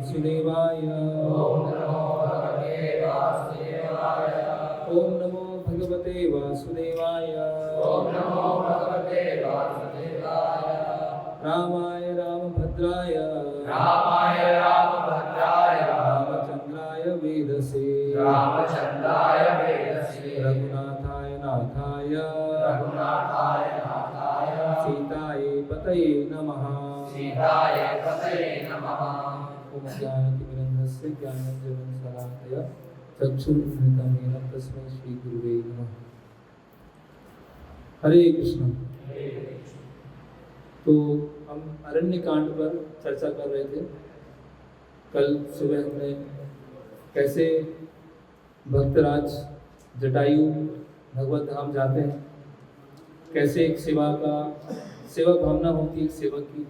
वासुदेवाय। ओम नमो भगवते वासुदेवाय। रामाय रामभद्राय रामचंद्राय वेदसे रघुनाथाय नाथाय सीताये पतये नमः। ओम ज्ञानतिमिरन्धस्य ज्ञानञ्जनशलाकया चक्षुरुन्मिलितं येन तस्मै श्रीगुरुवे नमः। हरे कृष्ण। तो हम अरण्य कांड पर चर्चा कर रहे थे। कल सुबह हमने कैसे भक्तराज जटायु भगवत धाम जाते हैं, कैसे एक सेवा भावना होती है सेवक की,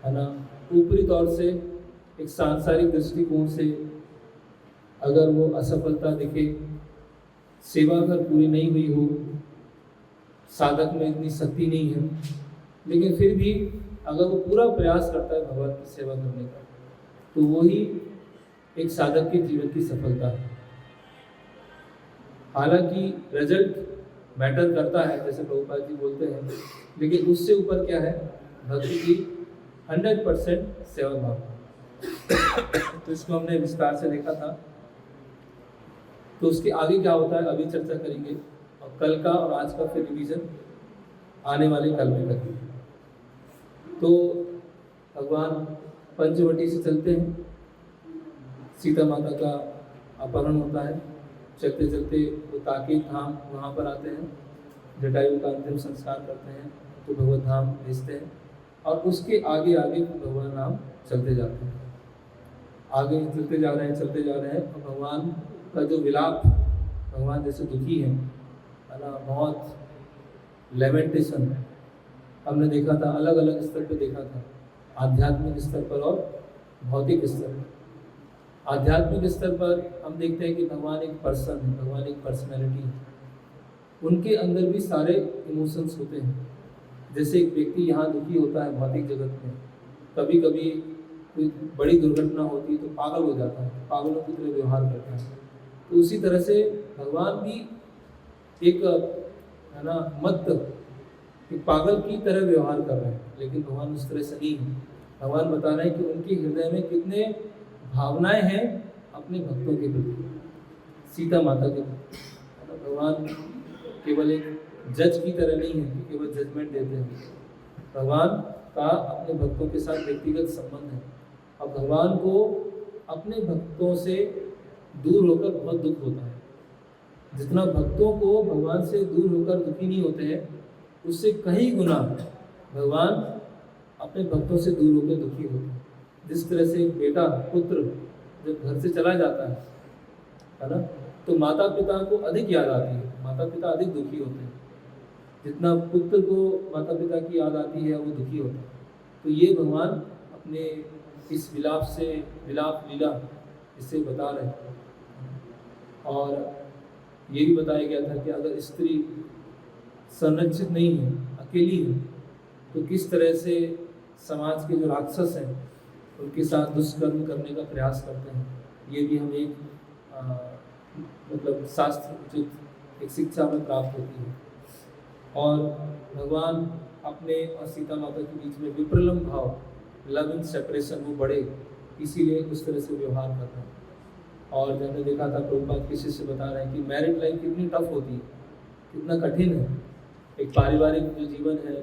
है ना। ऊपरी तौर से एक सांसारिक दृष्टिकोण से अगर वो असफलता दिखे, सेवा अगर पूरी नहीं हुई हो, साधक में इतनी शक्ति नहीं है, लेकिन फिर भी अगर वो पूरा प्रयास करता है भगवान की सेवा करने का, तो वही एक साधक के जीवन की सफलता है। हालांकि रिजल्ट मैटर करता है, जैसे प्रभुपाद जी बोलते हैं, लेकिन उससे ऊपर क्या है, भक्ति की 100% सेवा भाव। तो इसको हमने विस्तार से देखा था। तो उसके आगे क्या होता है अभी चर्चा करेंगे, और कल का और आज का फिर रिवीजन आने वाले कल में करेंगे। तो भगवान पंचवटी से चलते हैं, सीता माता का अपहरण होता है, चलते चलते वो ताकीद धाम वहाँ पर आते हैं, जटायु का अंतिम संस्कार करते हैं, तो भगवत धाम भेजते हैं, और उसके आगे आगे भगवान राम चलते जाते हैं। आगे चलते जा रहे हैं और भगवान का जो विलाप, भगवान जैसे दुखी हैं, है ना, बहुत लेमेंटेशन हमने देखा था, अलग अलग स्तर पे देखा था, आध्यात्मिक स्तर पर और भौतिक स्तर पर। आध्यात्मिक स्तर पर हम देखते हैं कि भगवान एक पर्सन है, भगवान एक पर्सनैलिटी है, उनके अंदर भी सारे इमोशंस होते हैं। जैसे एक व्यक्ति यहाँ दुखी होता है भौतिक जगत में, कभी कभी कोई बड़ी दुर्घटना होती है तो पागल हो जाता है, पागलों की तरह व्यवहार करता है। तो उसी तरह से भगवान भी एक, है ना, एक पागल की तरह व्यवहार कर रहे हैं, लेकिन भगवान उस तरह से नहीं है। भगवान बता रहे हैं कि उनके हृदय में कितने भावनाएं हैं अपने भक्तों के प्रति, सीता माता के प्रति। भगवान केवल एक जज की तरह नहीं है कि केवल जजमेंट देते हैं। भगवान का अपने भक्तों के साथ व्यक्तिगत संबंध है, और भगवान को अपने भक्तों से दूर होकर बहुत दुख होता है। जितना भक्तों को भगवान से दूर होकर दुखी नहीं होते हैं, उससे कहीं गुना भगवान अपने भक्तों से दूर होकर दुखी होते हैं। जिस तरह से एक बेटा, पुत्र जब घर से चला जाता है ना, तो माता पिता को अधिक याद आती है, माता पिता अधिक दुखी होते हैं। जितना पुत्र को माता पिता की याद आती है वो दुखी होता है। तो ये भगवान अपने इस विलाप लीला इससे बता रहे हैं। और ये भी बताया गया था कि अगर स्त्री संरक्षित नहीं है, अकेली है, तो किस तरह से समाज के जो राक्षस हैं उनके साथ दुष्कर्म करने का प्रयास करते हैं। ये भी हमें एक मतलब शास्त्र उचित एक शिक्षा में प्राप्त होती है। और भगवान अपने और सीता माता के बीच में विप्रलम्ब भाव, लव इन सेपरेशन, वो बढ़े, इसीलिए उस तरह से व्यवहार कर रहे हैं। और जब हमने देखा था प्रभुपाद के शिष्य बता रहे हैं कि मैरिड लाइफ कितनी टफ होती है, कितना कठिन है, एक पारिवारिक जो जीवन है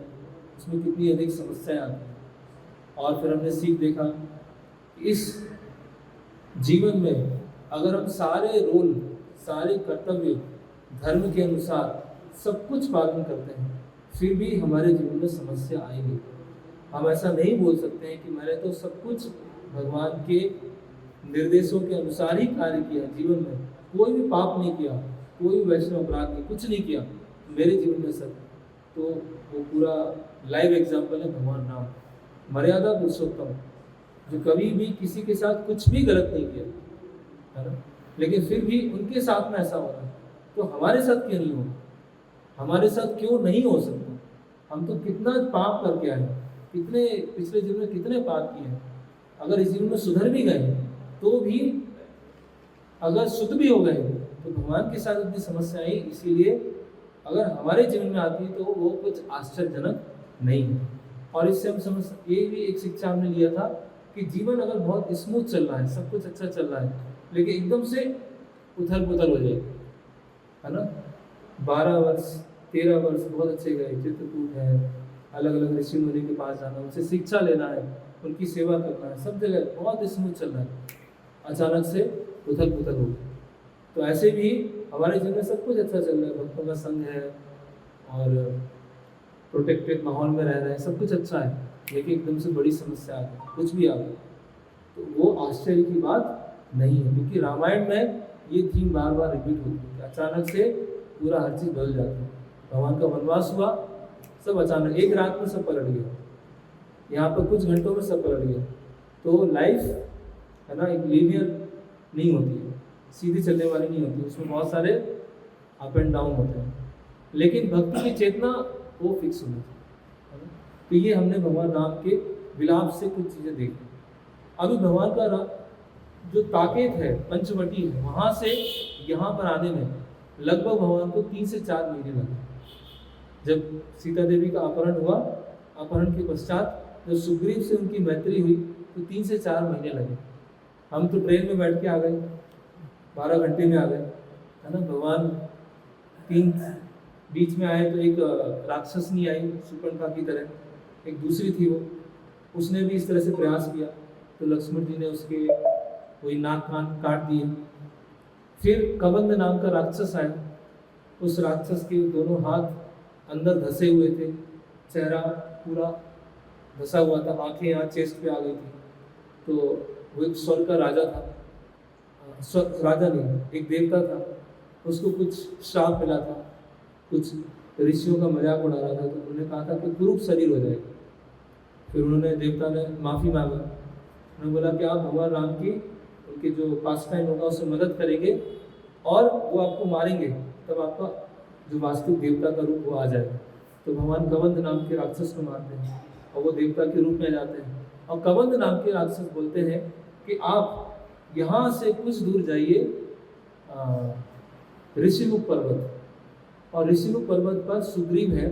उसमें कितनी अधिक समस्याएं आती हैं। और फिर हमने सीख देखा कि इस जीवन में अगर हम सारे रोल, सारे कर्तव्य धर्म के अनुसार सब कुछ पालन करते हैं, फिर भी हमारे जीवन में समस्या आएगी। हम ऐसा नहीं बोल सकते हैं कि मैंने तो सब कुछ भगवान के निर्देशों के अनुसार ही कार्य किया, जीवन में कोई भी पाप नहीं किया, कोई वैष्णव अपराध नहीं, कुछ नहीं किया, मेरे जीवन में सब। तो वो पूरा लाइव एग्जाम्पल है भगवान राम, मर्यादा पुरुषोत्तम, जो कभी भी किसी के साथ कुछ भी गलत नहीं किया, है ना, लेकिन फिर भी उनके साथ में ऐसा हो रहा है, तो हमारे साथ क्यों नहीं हो, हमारे साथ क्यों नहीं हो सकता? हम तो कितना पाप करके आए, कितने पिछले जीवन में कितने पाप किए हैं, अगर इस जीवन में सुधर भी गए तो भी अगर शुद्ध भी हो गए तो भगवान के साथ इतनी समस्या आई, इसीलिए अगर हमारे जीवन में आती है तो वो कुछ आश्चर्यजनक नहीं है। और इससे हम समझ, ये भी एक शिक्षा हमने लिया था कि जीवन अगर बहुत स्मूथ चल रहा है, सब कुछ अच्छा चल रहा है, लेकिन एकदम से उथल पुथल हो जाएगी, है ना। 12 वर्ष 13 वर्ष बहुत अच्छे गए, चित्रकूट है, अलग अलग ऋषि मुनि के पास जाना, उनसे शिक्षा लेना है, उनकी सेवा करना है, सब जगह बहुत स्मूथ चल रहा है, अचानक से उथल पुथल हो गई। तो ऐसे भी हमारे जीवन में सब कुछ अच्छा चल रहा है, भक्तों का संग है और प्रोटेक्टेड माहौल में रह रहे हैं, सब कुछ अच्छा है, लेकिन एकदम से बड़ी समस्या आ गई, कुछ भी आ गई, तो वो आश्चर्य की बात नहीं है, क्योंकि रामायण में ये थीम बार बार रिपीट होती है। अचानक से पूरा हर चीज़ बदल जाती है। भगवान का वनवास हुआ, सब अचानक एक रात में सब पलट गया, यहाँ पर कुछ घंटों में सब पलट गया। तो लाइफ है ना, एक लीनियर नहीं होती है, सीधी चलने वाली नहीं होती, उसमें बहुत सारे अप एंड डाउन होते हैं, लेकिन भक्ति की चेतना वो फिक्स होनी चाहिए। तो ये हमने भगवान राम के विलाप से कुछ चीज़ें देखी। अभी भगवान का जो ताकेत है, पंचवटी है, वहाँ से यहाँ पर आने में लगभग भगवान को 3 से 4 महीने लगे। जब सीता देवी का अपहरण हुआ, अपहरण के पश्चात जब सुग्रीव से उनकी मैत्री हुई तो 3 से 4 महीने लगे। हम तो ट्रेन में बैठ के आ गए, 12 घंटे में आ गए, है ना। भगवान 3 बीच में आए तो एक राक्षसनी आई शूर्पणखा की तरह, एक दूसरी थी वो, उसने भी इस तरह से प्रयास किया, तो लक्ष्मण जी ने उसके कोई नाक कान काट दिए। फिर कबंध नाम का राक्षस आया, उस राक्षस के दोनों हाथ अंदर धसे हुए थे, चेहरा पूरा धसा हुआ था, आंखें यहाँ चेस्ट पे आ गई थी। तो वो एक स्वर्ग का राजा था, राजा नहीं, एक देवता था, उसको कुछ श्राप मिला था, कुछ ऋषियों का मजाक उड़ा रहा था, तो उन्होंने कहा था कि कुरूप शरीर हो जाएगा। फिर उन्होंने, देवता ने माफ़ी मांगा, उन्होंने बोला कि आप भगवान राम की उनके जो पास टाइम होगा उससे मदद करेंगे और वो आपको मारेंगे, तब आपका जो वास्तविक देवता का रूप वो आ जाएगा। तो भगवान कबंध नाम के राक्षस को मारते हैं और वो देवता के रूप में जाते हैं। और कबंध नाम के राक्षस बोलते हैं कि आप यहाँ से कुछ दूर जाइए ऋषिमुख पर्वत, और ऋषिमुख पर्वत पर सुग्रीव है,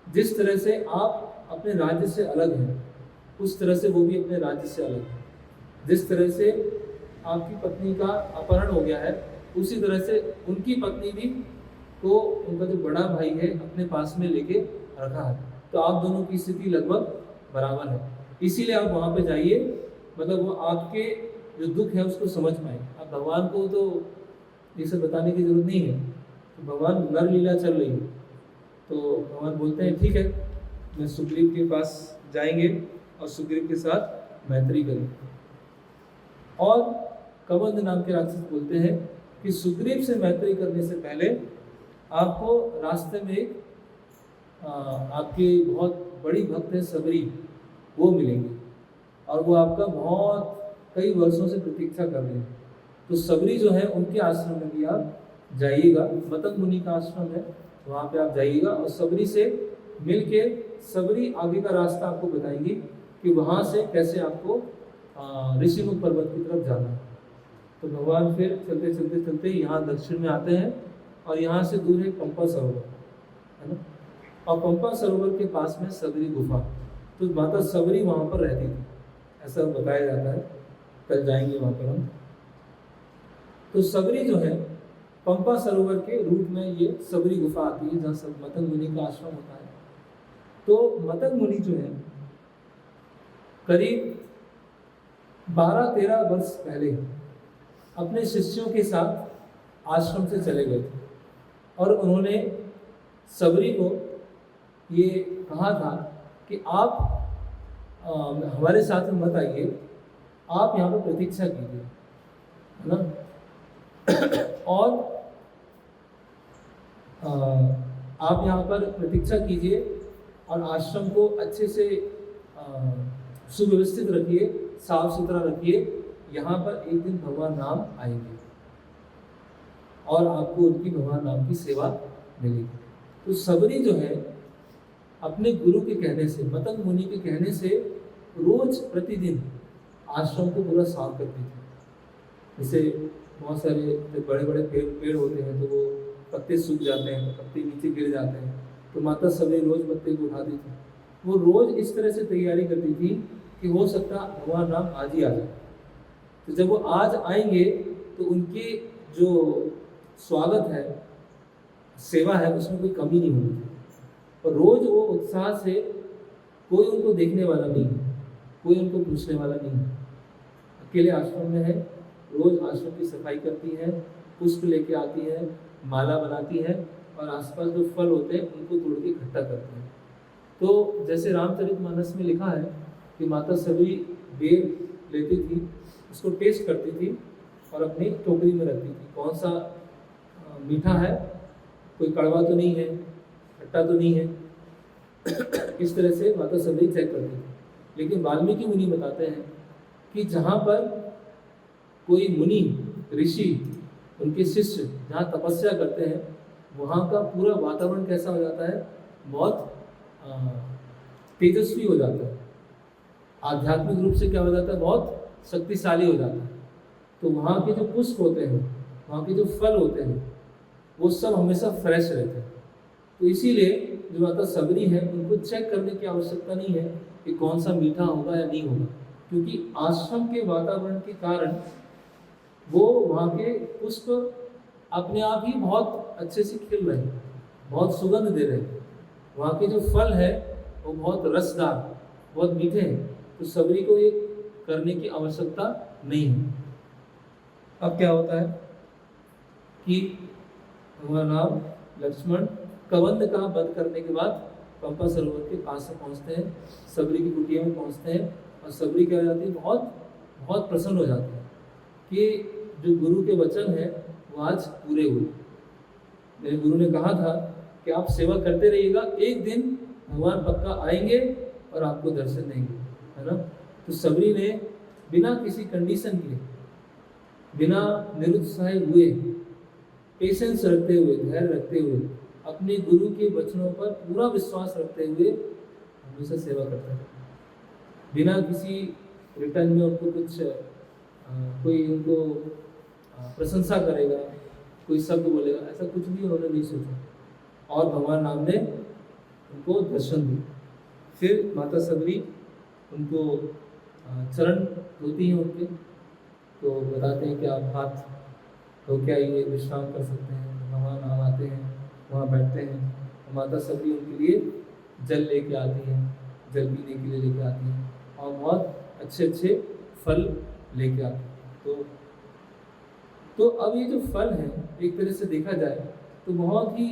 जिस तरह से आप अपने राज्य से अलग हैं उस तरह से वो भी अपने राज्य से अलग है। जिस तरह से आपकी पत्नी का अपहरण हो गया है, उसी तरह से उनकी पत्नी भी को उनका जो बड़ा भाई है अपने पास में लेके रखा है। तो आप दोनों की स्थिति लगभग बराबर है, इसीलिए आप वहाँ पे जाइए, मतलब वो आपके जो दुख है उसको समझ पाए। अब भगवान को तो ये सब बताने की जरूरत नहीं है, तो भगवान नर लीला चल रही है, तो भगवान बोलते हैं ठीक है, मैं सुग्रीव के पास जाएंगे और सुग्रीव के साथ मैत्री करेंगे। और कबंध नाम के राक्षस बोलते हैं कि सुग्रीव से मैत्री करने से पहले आपको रास्ते में एक आपके बहुत बड़ी भक्त है सबरी, वो मिलेंगे और वो आपका बहुत कई वर्षों से प्रतीक्षा कर रहे हैं। तो सबरी जो है उनके आश्रम में भी आप जाइएगा, मतंग मुनि का आश्रम है, वहाँ पे आप जाइएगा और सबरी से मिल के सबरी आगे का रास्ता आपको बताएंगी कि वहाँ से कैसे आपको ऋषिमुख पर्वत की तरफ जाना है। तो भगवान फिर चलते चलते चलते यहाँ दक्षिण में आते हैं और यहाँ से दूर है पंपा सरोवर, है ना। और पंपा सरोवर के पास में सबरी गुफा, तो माता सबरी वहाँ पर रहती थी, ऐसा बताया जाता है। कल जाएंगे वहाँ पर हम। तो सबरी जो है पंपा सरोवर के रूट में ये सबरी गुफा आती है, जहाँ सब मतंग मुनि का आश्रम होता है। तो मतंग मुनि जो है करीब 12-13 वर्ष पहले अपने शिष्यों के साथ आश्रम से चले गए थे और उन्होंने सबरी को ये कहा था कि आप हमारे साथ में मत आइए, आप यहाँ पर प्रतीक्षा कीजिए, है ना। और आप यहाँ पर प्रतीक्षा कीजिए और आश्रम को अच्छे से सुव्यवस्थित रखिए, साफ सुथरा रखिए, यहाँ पर एक दिन भगवान राम आएंगे और आपको उनकी भगवान राम की सेवा मिलेगी। तो सबरी जो है अपने गुरु के कहने से, मतंग मुनि के कहने से रोज प्रतिदिन आश्रम को पूरा साफ करती थी। जैसे बहुत सारे बड़े बड़े पेड़ होते हैं तो वो पत्ते सूख जाते हैं, तो पत्ते नीचे गिर जाते हैं, तो माता सभी रोज पत्ते को उठाती थी। वो रोज इस तरह से तैयारी करती थी कि हो सकता भगवान राम आज ही आ जाए। तो जब वो आज आएंगे तो उनके जो स्वागत है, सेवा है, उसमें कोई कमी नहीं होनी चाहिए। और रोज वो उत्साह से, कोई उनको देखने वाला नहीं है, कोई उनको पूछने वाला नहीं है, अकेले आश्रम में है, रोज आश्रम की सफाई करती है, पुष्प लेके आती है, माला बनाती है और आसपास जो फल होते हैं उनको तोड़ के इकट्ठा करती है। तो जैसे रामचरितमानस में लिखा है कि माता सभी बेर लेती थी, उसको टेस्ट करती थी और अपनी टोकरी में रखती थी, कौन सा मीठा है, कोई कड़वा तो नहीं है, खट्टा तो नहीं है, इस तरह से माता सभी चेक करती थी। लेकिन वाल्मीकि मुनि बताते हैं कि जहाँ पर कोई मुनि ऋषि, उनके शिष्य जहाँ तपस्या करते हैं, वहाँ का पूरा वातावरण कैसा हो जाता है, बहुत तेजस्वी हो जाता है, आध्यात्मिक रूप से क्या हो जाता है, बहुत शक्तिशाली हो जाता है। तो वहाँ के जो पुष्प होते हैं, वहाँ के जो फल होते हैं, वो सब हमेशा फ्रेश रहते हैं। तो इसीलिए जो माता सबरी है, उनको चेक करने की आवश्यकता नहीं है कि कौन सा मीठा होगा या नहीं होगा, क्योंकि आश्रम के वातावरण के कारण वो वहाँ के पुष्प अपने आप ही बहुत अच्छे से खिल रहे हैं, बहुत सुगंध दे रहे हैं। वहाँ के जो फल है वो बहुत रसदार, बहुत मीठे हैं, तो सबरी को ये करने की आवश्यकता नहीं है। अब क्या होता है कि भगवान राम लक्ष्मण कबंध का वध करने के बाद पंपा सरोवर के पास पहुँचते हैं, सबरी की कुटिया में पहुँचते हैं, और सबरी क्या हो जाती है, बहुत बहुत प्रसन्न हो जाती है कि जो गुरु के वचन है वो आज पूरे हुए। मेरे गुरु ने कहा था कि आप सेवा करते रहिएगा, एक दिन भगवान पक्का आएंगे और आपको दर्शन देंगे, है ना। तो सबरी ने बिना किसी कंडीशन के, बिना निरुत्साह हुए, पेशेंस रखते हुए, धैर्य रखते हुए, अपने गुरु के वचनों पर पूरा विश्वास रखते हुए हमेशा सेवा करता है, बिना किसी रिटर्न में उनको कुछ कोई उनको प्रशंसा करेगा, कोई शब्द बोलेगा, ऐसा कुछ भी उन्होंने नहीं सोचा। और भगवान राम ने उनको दर्शन दिए। फिर माता सबरी उनको चरण धोती हैं उनके, तो बताते हैं कि आप हाथ धो के आइए, विश्राम कर सकते हैं। भगवान राम आते हैं, वहाँ बैठते हैं, तो माता सबरी उनके लिए जल लेके आती हैं, जल पीने के लिए लेके आती हैं, और बहुत अच्छे अच्छे फल लेके आती हैं। तो अब ये जो फल है, एक तरह से देखा जाए तो बहुत ही,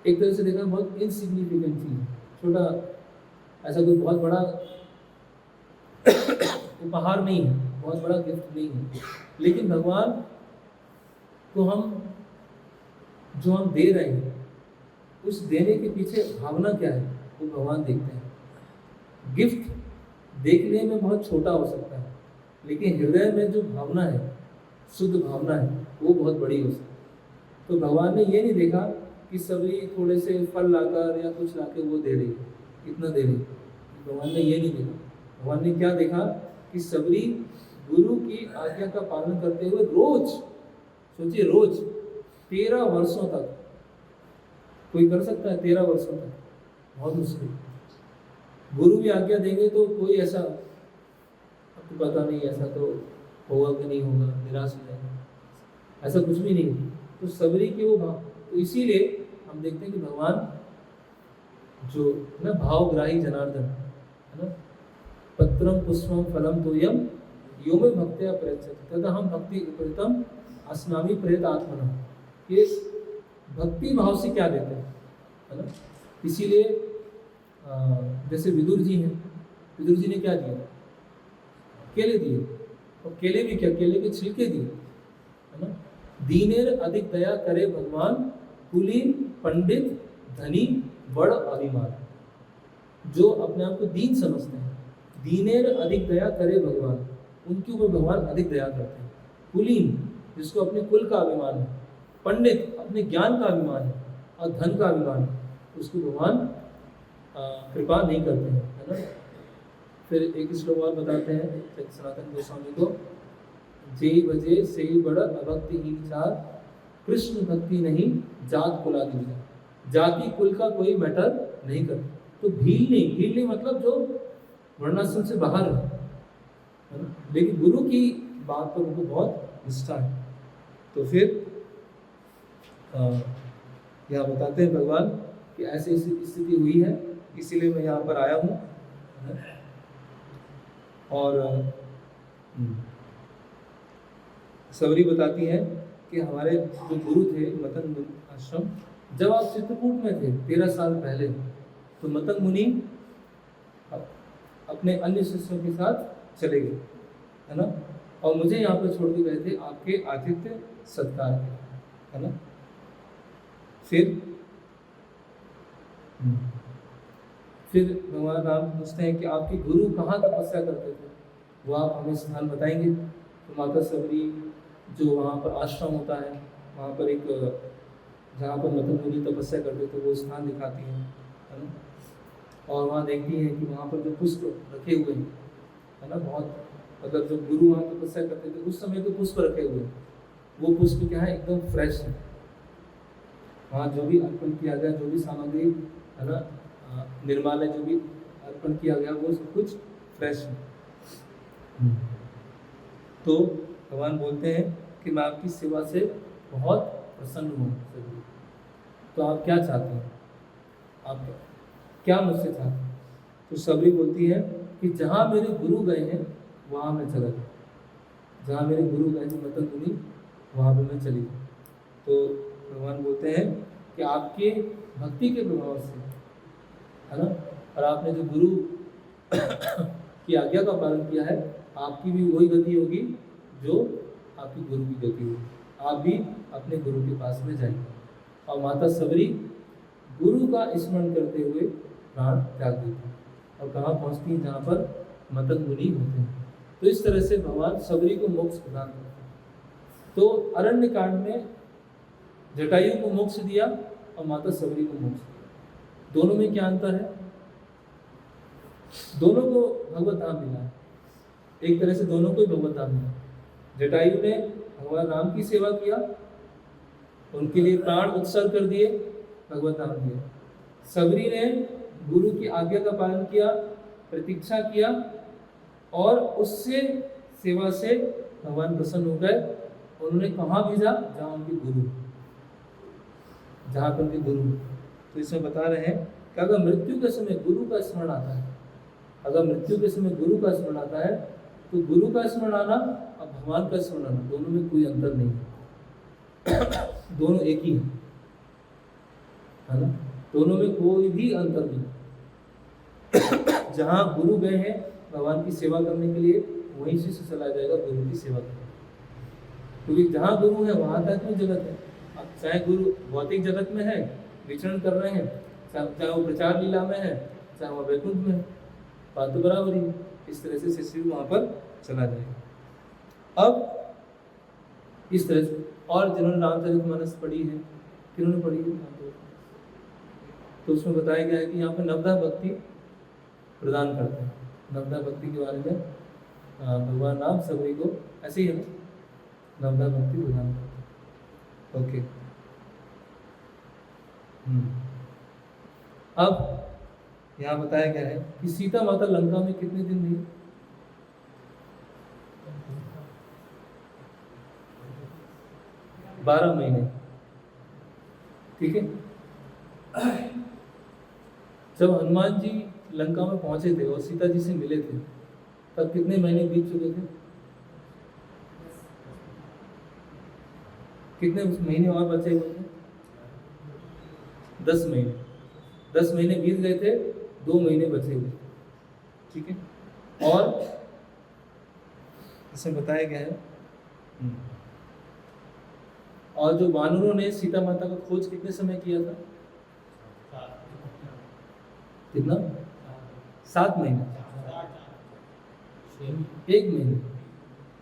एक तरह से देखा बहुत इनसिग्निफिकेंट चीज, छोटा, ऐसा कोई बहुत बड़ा उपहार नहीं है, बहुत बड़ा गिफ्ट नहीं है। लेकिन भगवान को जो हम दे रहे हैं, उस देने के पीछे भावना क्या है, वो भगवान देखते हैं। गिफ्ट देखने में बहुत छोटा हो सकता है, लेकिन हृदय में जो भावना है, शुद्ध भावना है, वो बहुत बड़ी हो सकती है। तो भगवान ने ये नहीं देखा कि सभी थोड़े से फल लाकर या कुछ लाके वो दे रही, इतना दे रही, भगवान ने ये नहीं देखा। भगवान ने क्या देखा कि सबरी गुरु की आज्ञा का पालन करते हुए रोज, सोचिए रोज 13 वर्षों तक, कोई कर सकता है 13 वर्षों तक? बहुत मुश्किल। गुरु भी आज्ञा देंगे तो कोई ऐसा, आपको पता नहीं ऐसा तो होगा कि नहीं होगा, निराश हो जाएगा, ऐसा कुछ भी नहीं। तो सबरी की वो भाव, तो इसीलिए हम देखते हैं कि भगवान जो ना भावग्राही जनार्दन है ना, पत्रम पुष्पम फलम तोयम यो में भक्त्या प्रयच्छति तथा हम भक्ति उपरितम अस्नामी प्रेत आत्मना, ये भक्ति भाव से क्या देते हैं, है ना। इसीलिए जैसे विदुर जी हैं, विदुर जी ने क्या दिया, केले दिए, और केले भी क्या, केले के छिलके दिए, है ना। दीनेर अधिक दया करे भगवान, कुलीन पंडित धनी बड़ अभिमान। जो अपने आप को दीन समझते हैं, दीनेर अधिक दया करे भगवान, उनके ऊपर भगवान अधिक दया करते हैं। कुलीन, जिसको अपने कुल का अभिमान है, पंडित अपने ज्ञान का अभिमान है, और धन का अभिमान है, उसको भगवान कृपा नहीं करते हैं, है ना। फिर एक श्लोक और बताते हैं सनातन गोस्वामी को, जे बजे से बड़ा अभक्तिहीन चार, कृष्ण भक्ति नहीं जात कुलादि विचार। जाति कुल का कोई मैटर नहीं करता। तो भील नहीं मतलब जो वर्णाश्रम से बाहर है ना, लेकिन गुरु की बात पर उनको बहुत निष्ठा है। तो फिर यहाँ बताते हैं भगवान कि ऐसी स्थिति हुई है, इसीलिए मैं यहाँ पर आया हूँ। और सबरी बताती है कि हमारे जो गुरु थे मतंग मुनि आश्रम, जब आप चित्रकूट में थे 13 साल पहले, तो मतंग मुनि अपने अन्य शिष्यों के साथ चले गए, है ना, और मुझे यहाँ पर छोड़ के गए थे आपके आतिथ्य सत्कार के, है ना। फिर भगवान राम पूछते हैं कि आपके गुरु कहाँ तपस्या करते थे, वो आप हमें स्थान बताएंगे। तो माता सबरी जो वहाँ पर आश्रम होता है, वहाँ पर एक जहाँ पर मतंग मुनि तपस्या करते थे वो स्थान दिखाती है ना, और वहाँ देखती है कि वहाँ पर जो पुष्प रखे हुए हैं, है ना, बहुत मतलब जो गुरु वहाँ तपस्या करते थे उस समय जो पुष्प रखे हुए हैं, वो पुष्प क्या है, एकदम फ्रेश है। वहाँ जो भी अर्पण किया गया, जो भी सामग्री है ना, निर्माल्य जो भी अर्पण किया गया, वो सब कुछ फ्रेश है। तो भगवान बोलते हैं कि मैं आपकी सेवा से बहुत प्रसन्न हूँ। तो आप क्या चाहते हैं, आप क्या मुझसे चाहते हैं? तो सबरी बोलती है कि जहाँ मेरे गुरु गए हैं वहाँ मैं चला गया, जहाँ मेरे गुरु गए हैं मतंग मुनि, वहाँ पर मैं चली गई। तो भगवान बोलते हैं कि आपके भक्ति के प्रभाव से, है ना, और आपने जो गुरु की आज्ञा का पालन किया है, आपकी भी वही गति होगी जो आपकी गुरु की गति होगी। आप भी अपने गुरु के पास में जाएंगे। और माता सबरी गुरु का स्मरण करते हुए प्राण त्याग देती हैं और कहाँ पहुँचती हैं, जहाँ पर मतंग मुनि होते हैं। तो इस तरह से भगवान सबरी को मोक्ष प्रदान करते हैं। तो अरण्य कांड में जटायु को मोक्ष दिया और माता सबरी को मोक्ष दिया। दोनों में क्या अंतर है? दोनों को भगवत धाम मिला है, एक तरह से दोनों को ही भगवत धाम मिला। जटायु ने भगवान राम की सेवा किया, उनके लिए प्राण उत्सर्ग कर दिए, भगवत धाम दिया। सबरी ने गुरु की आज्ञा का पालन किया, प्रतीक्षा किया, और उससे सेवा से भगवान प्रसन्न हो गए। उन्होंने कहाँ भेजा? जहाँ उनके गुरु, जहाँ पर उनके गुरु। तो इसमें बता रहे हैं कि अगर मृत्यु के समय गुरु का स्मरण आता है, अगर मृत्यु के समय गुरु का स्मरण आता है, तो गुरु का स्मरण आना और भगवान का स्मरण आना, दोनों में कोई अंतर नहीं है। दोनों एक ही है ना, दोनों में कोई भी अंतर नहीं। जहाँ गुरु गए हैं भगवान की सेवा करने के लिए, वहीं से चला जाएगा गुरु की सेवा करने, क्योंकि जहाँ गुरु है वहाँ आध्यात्मिक जगत है। अब चाहे गुरु भौतिक जगत में है, विचरण कर रहे हैं, चाहे वो प्रचार लीला में है, चाहे वो वैकुंठ में है, बात तो बराबर ही। इस तरह से शिष्य वहाँ पर चला जाएगा। अब इस तरह से, और जिन्होंने रामचरितमानस पढ़ी है, किन्होंने पढ़ी है, तो उसमें बताया गया है कि यहाँ पर नवदा भक्ति प्रदान करते हैं। नवदा भक्ति के बारे में भगवान राम सबरी को ऐसे ही है, नवदा भक्ति प्रदान करते हैं। ओके, अब यहाँ बताया गया है कि सीता माता लंका में कितने दिन रही? 12 महीने। ठीक है, जब हनुमान जी लंका में पहुंचे थे और सीता जी से मिले थे, तब कितने महीने बीत चुके थे? कितने महीने और बचे हुए थे? 10 महीने। 10 महीने बीत गए थे, 2 महीने बचे हुए। ठीक है, और इसमें बताया गया है, और जो वानरों ने सीता माता का खोज कितने समय किया था? कितना? 7 महीने।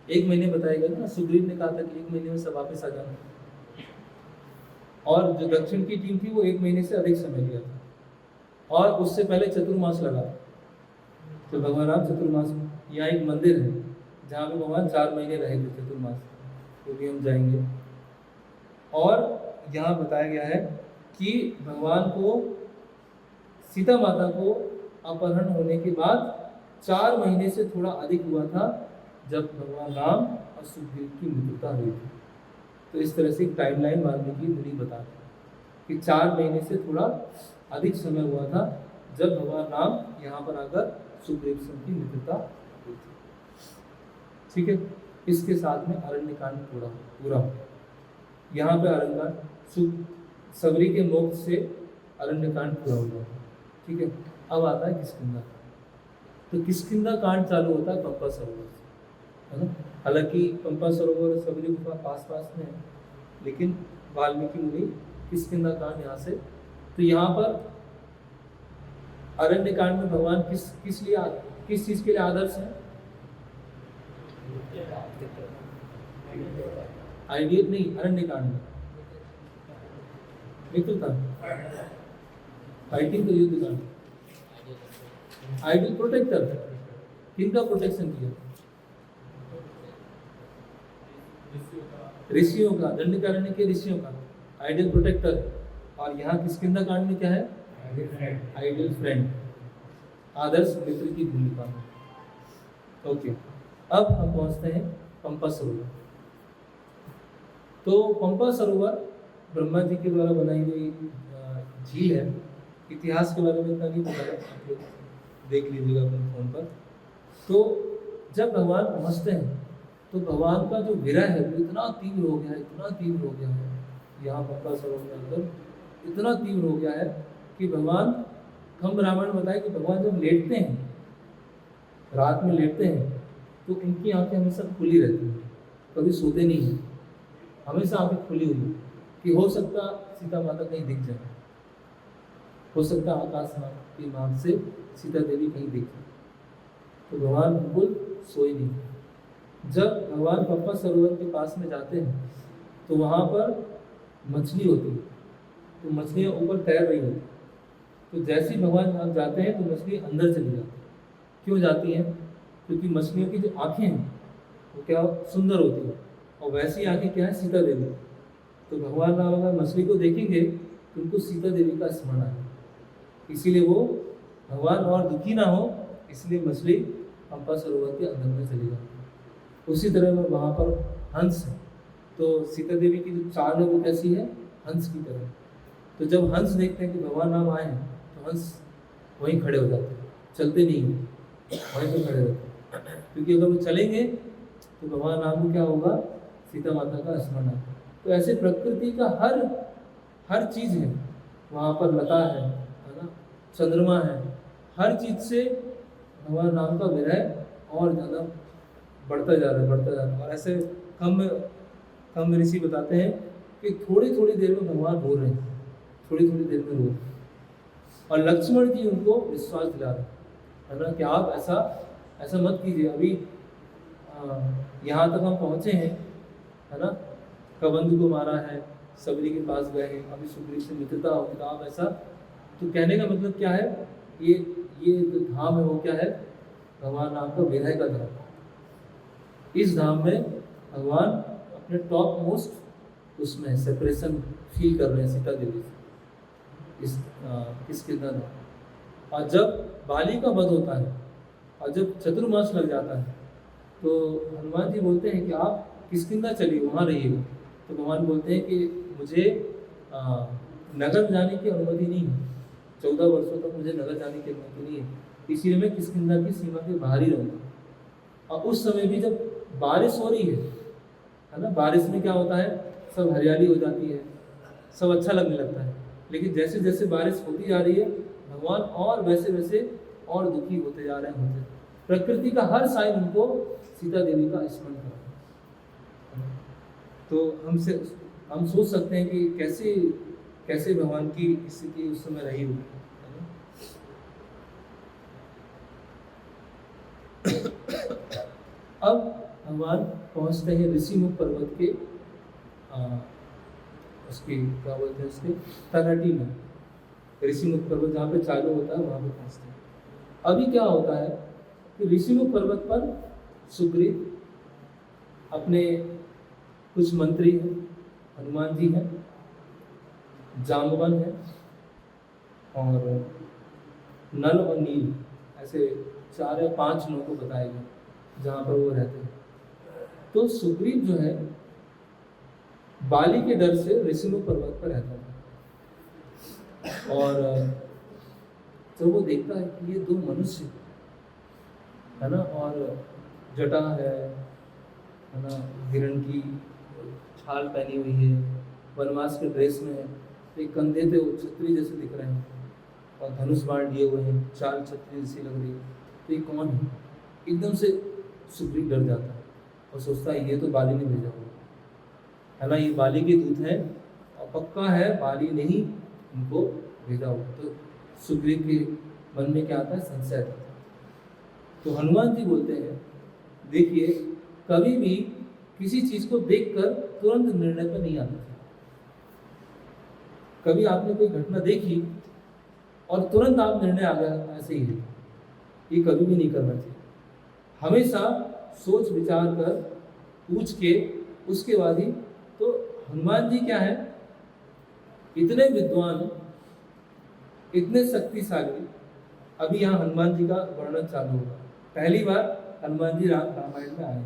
1 महीने बताया गया ना, सुग्रीव ने कहा था कि 1 महीने में सब वापस आ जाना। और जो दक्षिण की टीम थी वो 1 महीने से अधिक समय लिया था, और उससे पहले चतुर्मास लगा था। तो भगवान राम चतुर्मास में, यहाँ एक मंदिर है जहाँ पे भगवान 4 महीने रहे थे चतुर्मास, तो भी हम जाएंगे। और यहाँ बताया गया है कि भगवान को, सीता माता को अपहरण होने के बाद 4 महीने से थोड़ा अधिक हुआ था जब भगवान राम और सुग्रीव की मित्रता हुई थी। तो इस तरह से टाइमलाइन वाल्मीकि मुनि बताते हैं कि 4 महीने से थोड़ा अधिक समय हुआ था जब भगवान राम यहाँ पर आकर सुग्रीव से उनकी मित्रता हुई थी। ठीक है, इसके साथ में अरण्यकांड पूरा हो। यहाँ पे अरण्यकांड सबरी के मोक्ष से अरण्यकांड पूरा हो जाता है। ठीक है, अब आता है किष्किंधा। तो किष्किंधा कांड चालू होता है पंपा सरोवर से, है ना। हालांकि पंपा सरोवर सबरी गुफा पास में है, लेकिन वाल्मीकि मुनि किष्किंधा कांड यहाँ से। तो यहाँ पर अरण्य कांड में भगवान किस चीज के लिए आदर्श है? आइडियल नहीं, अरण्य कांड में मित्रता, फाइटिंग तो युद्ध कांड, आइडियल प्रोटेक्टर, किनका प्रोटेक्शन किया? ऋषियों का, दंडकारण्य के ऋषियों का आइडियल प्रोटेक्टर। और यहाँ किष्किंधा कांड में क्या है? आइडियल फ्रेंड, आदर्श मित्र की भूमिका में। ओके, अब हम पहुंचते हैं पंपा सरोवर। तो पंपा सरोवर ब्रह्मा जी के द्वारा बनाई गई झील है। इतिहास के बारे में इतना नहीं पता, आप लोग देख लीजिएगा अपने फोन पर। तो जब भगवान पहुंचते हैं तो भगवान का जो विरह है वो इतना तीव्र हो गया है, इतना तीव्र हो गया है, यहाँ पंपा सरोवर के अंदर इतना तीव्र हो गया है कि भगवान, खम्ब रामायण बताए कि भगवान जब लेटते हैं, रात में लेटते हैं, तो इनकी आंखें हमेशा खुली रहती हैं, कभी सोते नहीं हैं, हमेशा आंखें खुली हुई हैं कि हो सकता सीता माता कहीं दिख जाए, हो सकता आकाश की मार्ग से सीता देवी कहीं दिख जाए। तो भगवान बिल्कुल सोए नहीं। जब भगवान पंपा सरोवर के पास में जाते हैं तो वहाँ पर मछली होती है, तो मछलियाँ ऊपर तैर रही होती। तो जैसे ही भगवान आप जाते हैं तो मछली अंदर चली जाती है। क्यों जाती हैं? क्योंकि मछलियों की जो आँखें हैं वो क्या सुंदर होती है, और वैसी आँखें क्या है? सीता देवी। तो भगवान राम अगर मछली को देखेंगे तो उनको सीता देवी का स्मरण आए, इसीलिए वो भगवान और दुखी ना हो, इसलिए मछली पंपा सरोवर के अंदर में चली जाती है। उसी तरह में वहाँ पर हंस है, तो सीता देवी की जो चाल है वो कैसी है? हंस की तरह। तो जब हंस देखते हैं कि भगवान राम आए हैं तो हंस वहीं खड़े हो जाते हैं, चलते नहीं हैं, वहीं पर खड़े रहते हैं, क्योंकि अगर वो चलेंगे तो भगवान राम को क्या होगा? सीता माता का स्मरण है। तो ऐसे प्रकृति का हर चीज़ है वहाँ पर, लता है ना, चंद्रमा है, हर चीज़ से भगवान राम का विरह और ज़्यादा बढ़ता जा रहा है। और ऐसे कम ऋषि बताते हैं कि थोड़ी थोड़ी देर में भगवान रो रहे हैं, थोड़ी थोड़ी देर में रो रहे हैं। और लक्ष्मण जी उनको विश्वास दिला रहे हैं ना कि आप ऐसा मत कीजिए, अभी यहाँ तक हम पहुँचे हैं, है ना, कबंध को मारा है, सबरी के पास गए हैं, अभी सुग्रीव से मित्रता होगी, तो आप ऐसा। तो कहने का मतलब क्या है? ये जो धाम है वो क्या है? भगवान राम का विरह का धाम। इस धाम में भगवान अपने टॉप मोस्ट उसमें सेपरेशन फील कर रहे हैं सीता देवी से, इसके अंदर। और जब बाली का वध होता है और जब चतुर्मास लग जाता है तो हनुमान जी बोलते हैं कि आप किष्किंधा चलिए, वहाँ रहिएगा। तो भगवान बोलते हैं कि मुझे नगर जाने की अनुमति नहीं है, 14 वर्षों तक मुझे नगर जाने की अनुमति नहीं है, इसीलिए मैं किष्किंधा की सीमा के बाहर ही रहूँगा। और उस समय भी जब बारिश हो रही है ना, बारिश में क्या होता है? सब हरियाली हो जाती है, सब अच्छा लगने लगता है। लेकिन जैसे जैसे बारिश होती जा रही है भगवान और वैसे वैसे और दुखी होते जा रहे हैं। प्रकृति का हर साइन उनको सीता देवी का स्मरण कर रहा है। तो हम सोच सकते हैं कि कैसे भगवान की स्थिति उस समय रही होगी। अब भगवान पहुंचते हैं ऋषिमुख पर्वत के उसकी क्या बोलते हैं उसके तलहटी में। ऋषिमुख पर्वत जहाँ पे चालू होता है वहाँ पे पहुँचते हैं। अभी क्या होता है कि ऋषिमुख पर्वत पर सुग्रीव अपने कुछ मंत्री हैं, हनुमान जी हैं, जाम्बवन है और नल और नील, ऐसे 4 या 5 लोगों को बताया गया जहाँ पर वो रहते हैं। तो सुग्रीव जो है बाली के डर से ऋषिमुख पर्वत पर रहता था और जब वो देखता है कि ये 2 मनुष्य है ना, और जटा है ना, हिरण की छाल पहनी हुई है, वनवास के ड्रेस में है, एक कंधे पे वो छतरी जैसे दिख रहे हैं और धनुष बाण लिए हुए हैं, चाल छतरी जैसी लग रही है, तो ये कौन है? एकदम से सुग्रीव डर जाता है और सोचता है ये तो बाली ने भेजा हुआ है ना, ये बाली के दूत हैं और पक्का है बाली ने ही उनको भेजा हुआ। तो सुग्रीव के मन में क्या आता है? संशय आता है। तो हनुमान जी बोलते हैं, देखिए कभी भी किसी चीज को देखकर तुरंत निर्णय पर नहीं आना चाहिए। कभी आपने कोई घटना देखी और तुरंत आप निर्णय आ गया ऐसे ही है, ये कभी भी नहीं करना चाहिए। हमेशा सोच विचार कर पूछ के उसके बाद ही। तो हनुमान जी क्या है, इतने विद्वान, इतने शक्तिशाली। अभी यहाँ हनुमान जी का वर्णन चालू होगा। पहली बार हनुमान जी रामायण में आए,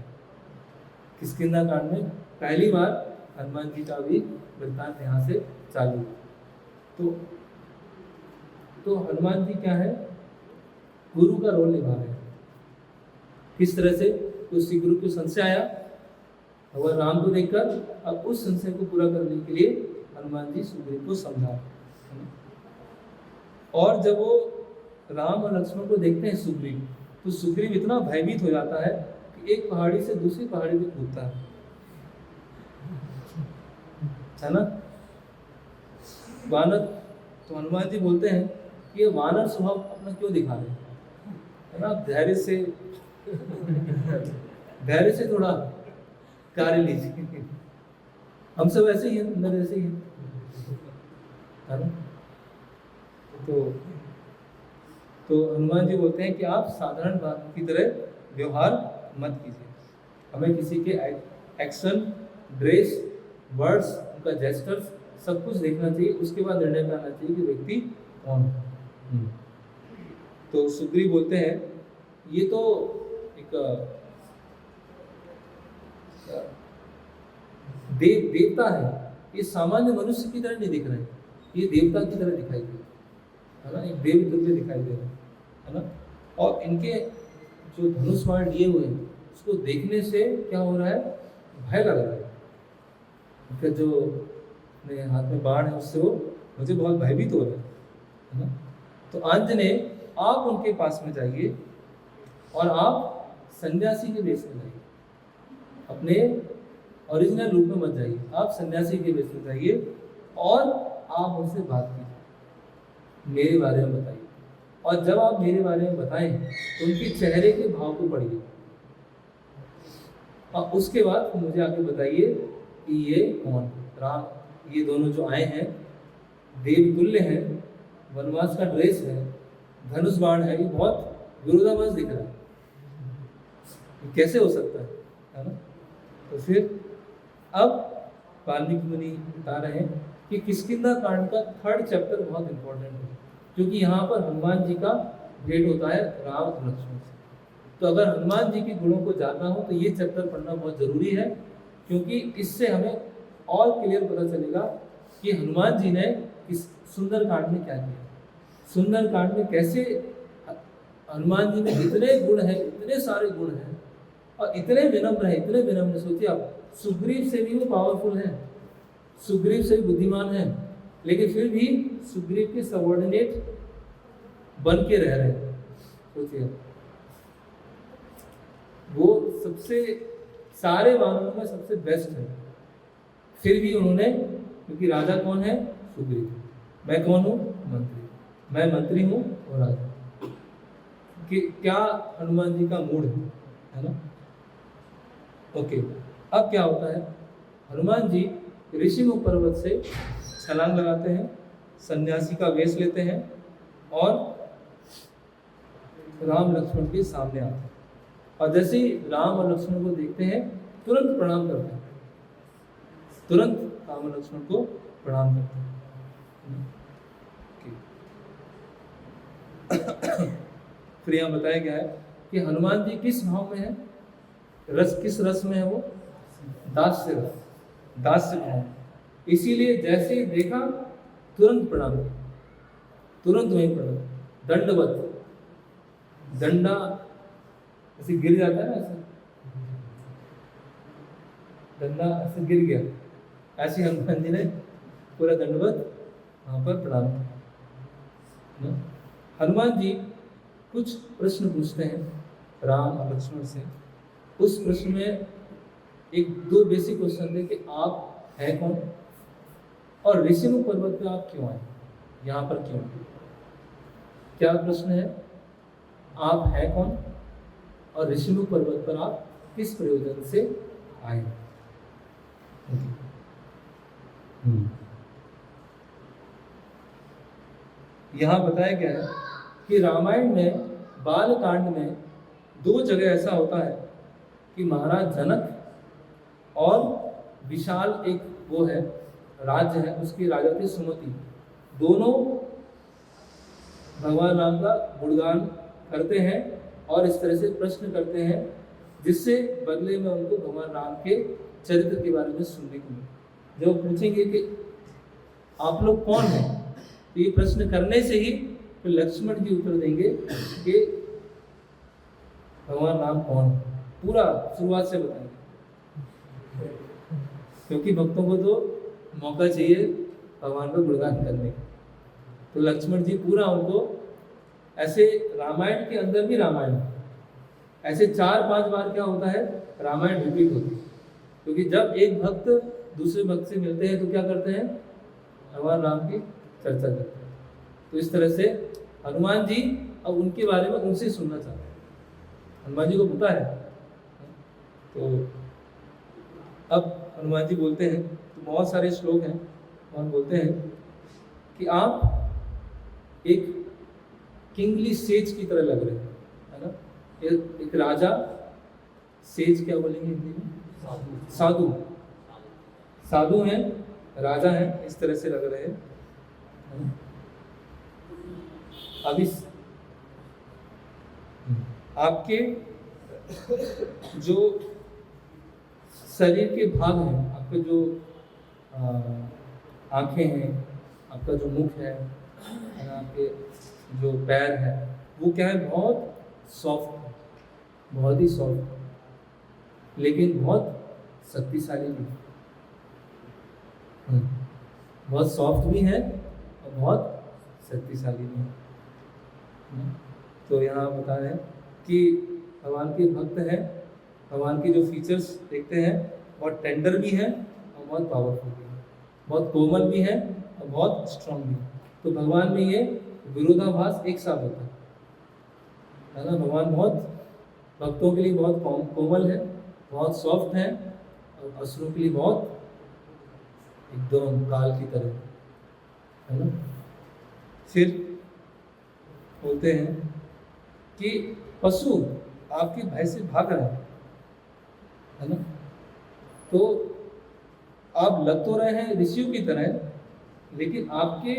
किष्किंधा कांड में पहली बार हनुमान जी का भी वृत्तांत यहाँ से चालू हुआ। तो हनुमान जी क्या है, गुरु का रोल निभा रहे हैं। किस तरह से? तो श्री गुरु को संशय आया और राम को देखकर, अब उस संशय को पूरा करने के लिए हनुमान जी सुग्रीव को समझा। और जब वो राम और लक्ष्मण को देखते हैं सुग्रीव, तो सुग्रीव इतना भयभीत हो जाता है कि एक पहाड़ी से दूसरी पहाड़ी पे कूदता है ना। वानर, तो हनुमान जी बोलते हैं कि ये वानर स्वभाव अपना क्यों दिखा रहे हैं, है ना, धैर्य से थोड़ा कार्य लीजिए। हम सब ऐसे ही हैं, अंदर ऐसे ही हैं, है ना। तो हनुमान जी बोलते हैं कि आप साधारण बात की तरह व्यवहार मत कीजिए। हमें किसी के एक्शन, ड्रेस, वर्ड्स, उनका जेस्चर्स सब कुछ देखना चाहिए, उसके बाद निर्णय करना चाहिए कि व्यक्ति कौन है। तो सुग्रीव बोलते हैं ये तो एक देवता है, ये सामान्य मनुष्य की तरह नहीं दिख रहे, ये देवता की तरह दिखाई दे, है ना, एक देव तुल्य दिखाई दे रहे है ना। और इनके जो धनुष बाण लिए हुए हैं उसको देखने से क्या हो रहा है, भय लग रहा है। इनका जो मेरे हाथ में बाण है उससे वो मुझे बहुत भयभीत हो रहा है ना। तो आंजनेय, आप उनके पास में जाइए और आप सन्यासी के वेश में जाइए, अपने ओरिजिनल रूप में मत जाइए, आप सन्यासी के वेश में जाइए और आप उनसे बात कीजिए, मेरे बारे में बताइए। और जब आप मेरे बारे में बताएं तो उनके चेहरे के भाव को पढ़िए और उसके बाद मुझे आके बताइए कि ये कौन राम, ये दोनों जो आए हैं देवतुल्य हैं, वनवास का ड्रेस है, धनुष बाण है, ये बहुत विरोधाभास दिख रहा है, ये कैसे हो सकता है ना। तो फिर अब वाल्मीकि मुनि बता रहे हैं कि किष्किंधा कांड का 3rd चैप्टर बहुत इंपॉर्टेंट है, क्योंकि यहाँ पर हनुमान जी का भेंट होता है राम और लक्ष्मण से। तो अगर हनुमान जी के गुणों को जानना हो तो ये चैप्टर पढ़ना बहुत जरूरी है, क्योंकि इससे हमें और क्लियर पता चलेगा कि हनुमान जी ने इस सुंदर कांड में क्या किया, सुंदर कांड में कैसे हनुमान जी में इतने गुण हैं, इतने सारे गुण हैं और इतने विनम्र हैं, इतने विनम्र। सोचिए आप, सुग्रीव से भी वो पावरफुल हैं, सुग्रीव से भी बुद्धिमान हैं, लेकिन फिर भी सुग्रीव के सबऑर्डिनेट बन के रह रहे हैं। सोचिए, वो सबसे सारे वानरों में सबसे बेस्ट है, फिर भी उन्होंने, क्योंकि राजा कौन है, सुग्रीव, मैं कौन हूँ, मंत्री, मैं मंत्री हूँ और राजा, कि क्या हनुमान जी का मूड है ना। ओके, अब क्या होता है, हनुमान जी ऋषिमुख पर्वत से छलांग लगाते हैं, सन्यासी का वेश लेते हैं और राम लक्ष्मण के सामने आते हैं और जैसे ही राम और लक्ष्मण को देखते हैं तुरंत प्रणाम करते हैं, तुरंत राम और लक्ष्मण को प्रणाम करते हैं। फिर यहाँ बताया गया है कि हनुमान जी किस भाव में है, किस रस में है वो, दास्य रस, दास्य भाव। इसीलिए जैसे ही देखा तुरंत प्रणाम, तुरंत वहीं प्रणाम, दंडवत, डंडा ऐसे गिर जाता है ना, ऐसे डंडा ऐसे गिर गया, ऐसे हनुमान जी ने पूरा दंडवत वहां पर प्रणाम किया। हनुमान जी कुछ प्रश्न पूछते हैं राम और लक्ष्मण से। उस प्रश्न में एक दो बेसिक क्वेश्चन थे कि आप हैं कौन और ऋषिमुख पर्वत पे आप क्यों आए, यहाँ पर क्यों। क्या प्रश्न है, आप हैं कौन और ऋषिमुख पर्वत पर आप किस प्रयोजन से आए। यहाँ बताया गया है कि रामायण में बाल कांड में दो जगह ऐसा होता है कि महाराज जनक और विशाल एक वो है राज्य है, उसकी राजा थी सुमति, दोनों भगवान राम का गुणगान करते हैं और इस तरह से प्रश्न करते हैं जिससे बदले में उनको भगवान राम के चरित्र के बारे में सुनने को मिले। जब पूछेंगे कि आप लोग कौन हैं, तो ये प्रश्न करने से ही फिर लक्ष्मण जी उत्तर देंगे कि भगवान राम कौन है, पूरा शुरुआत से बताएंगे, क्योंकि भक्तों को तो मौका चाहिए भगवान का गुणगान करने का। तो लक्ष्मण जी पूरा उनको ऐसे, रामायण के अंदर भी रामायण ऐसे 4-5 बार क्या होता है, रामायण रिपीट होती है, क्योंकि जब एक भक्त दूसरे भक्त से मिलते हैं तो क्या करते हैं, भगवान राम की चर्चा करते हैं। तो इस तरह से हनुमान जी अब उनके बारे में उनसे सुनना चाहते हैं, हनुमान जी को पता है। तो अब हनुमान जी बोलते हैं, तो बहुत सारे श्लोक हैं, और बोलते हैं कि आप एक किंगली सेज की तरह लग रहे हैं, है ना। एक राजा, सेज क्या बोलेंगे हिंदी में, साधु, साधु हैं, राजा हैं, इस तरह से लग रहे हैं। अब इस आपके जो शरीर के भाग हैं, आपके जो आंखें हैं, आपका जो मुख है, आपके जो पैर है, वो क्या है, बहुत सॉफ्ट है, बहुत ही सॉफ्ट, लेकिन बहुत शक्तिशाली भी है। बहुत सॉफ्ट भी है और बहुत शक्तिशाली भी है। तो यहाँ बता रहे हैं कि भगवान के भक्त हैं, भगवान के जो फीचर्स देखते हैं, बहुत टेंडर भी है और बहुत पावरफुल भी है, बहुत कोमल भी है और बहुत स्ट्रांग भी है। तो भगवान में ये विरोधाभास एक साथ होता है ना। भगवान बहुत भक्तों के लिए बहुत कोमल है, बहुत सॉफ्ट है, और असुरों के लिए बहुत एकदम काल की तरह, है ना। फिर बोलते हैं कि पशु आपके भय से भाग रहे हैं, है ना। तो आप लग तो रहे हैं ऋषियों की तरह, लेकिन आपके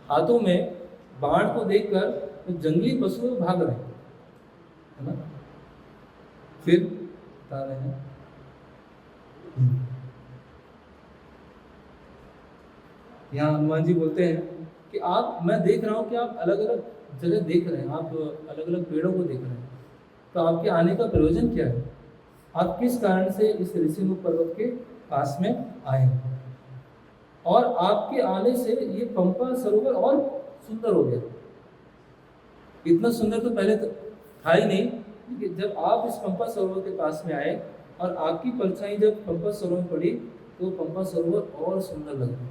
हाथों में बाण को देखकर तो जंगली पशु भाग रहे हैं, है ना। फिर बता रहे हैं यहाँ हनुमान जी बोलते हैं कि मैं देख रहा हूँ कि आप अलग अलग जगह देख रहे हैं, आप अलग अलग पेड़ों को देख रहे हैं, तो आपके आने का प्रयोजन क्या है, आप किस कारण से इस ऋषिमुख पर्वत के पास में आए हैं, और आपके आने से ये पंपा सरोवर और सुंदर हो गया। इतना सुंदर तो पहले था ही नहीं, लेकिन जब आप इस पंपा सरोवर के पास में आए और आपकी परछाई जब पंपा सरोवर में पड़ी तो पंपा सरोवर और सुंदर लग गया।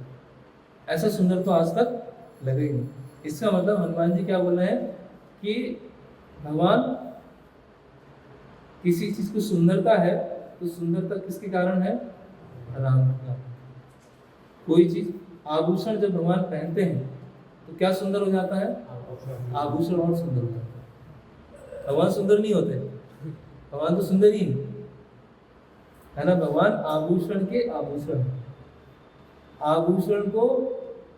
ऐसा सुंदर तो आज तक लगे ही नहीं। इसका मतलब हनुमान जी क्या बोल रहे हैं कि भगवान किसी चीज को सुंदरता है तो सुंदरता किसके कारण है, राम का। कोई चीज, आभूषण जब भगवान पहनते हैं तो क्या सुंदर हो जाता है, आभूषण और सुंदर हो जाता है। भगवान सुंदर नहीं होते, भगवान तो सुंदर ही है ना। भगवान आभूषण के आभूषण, आभूषण को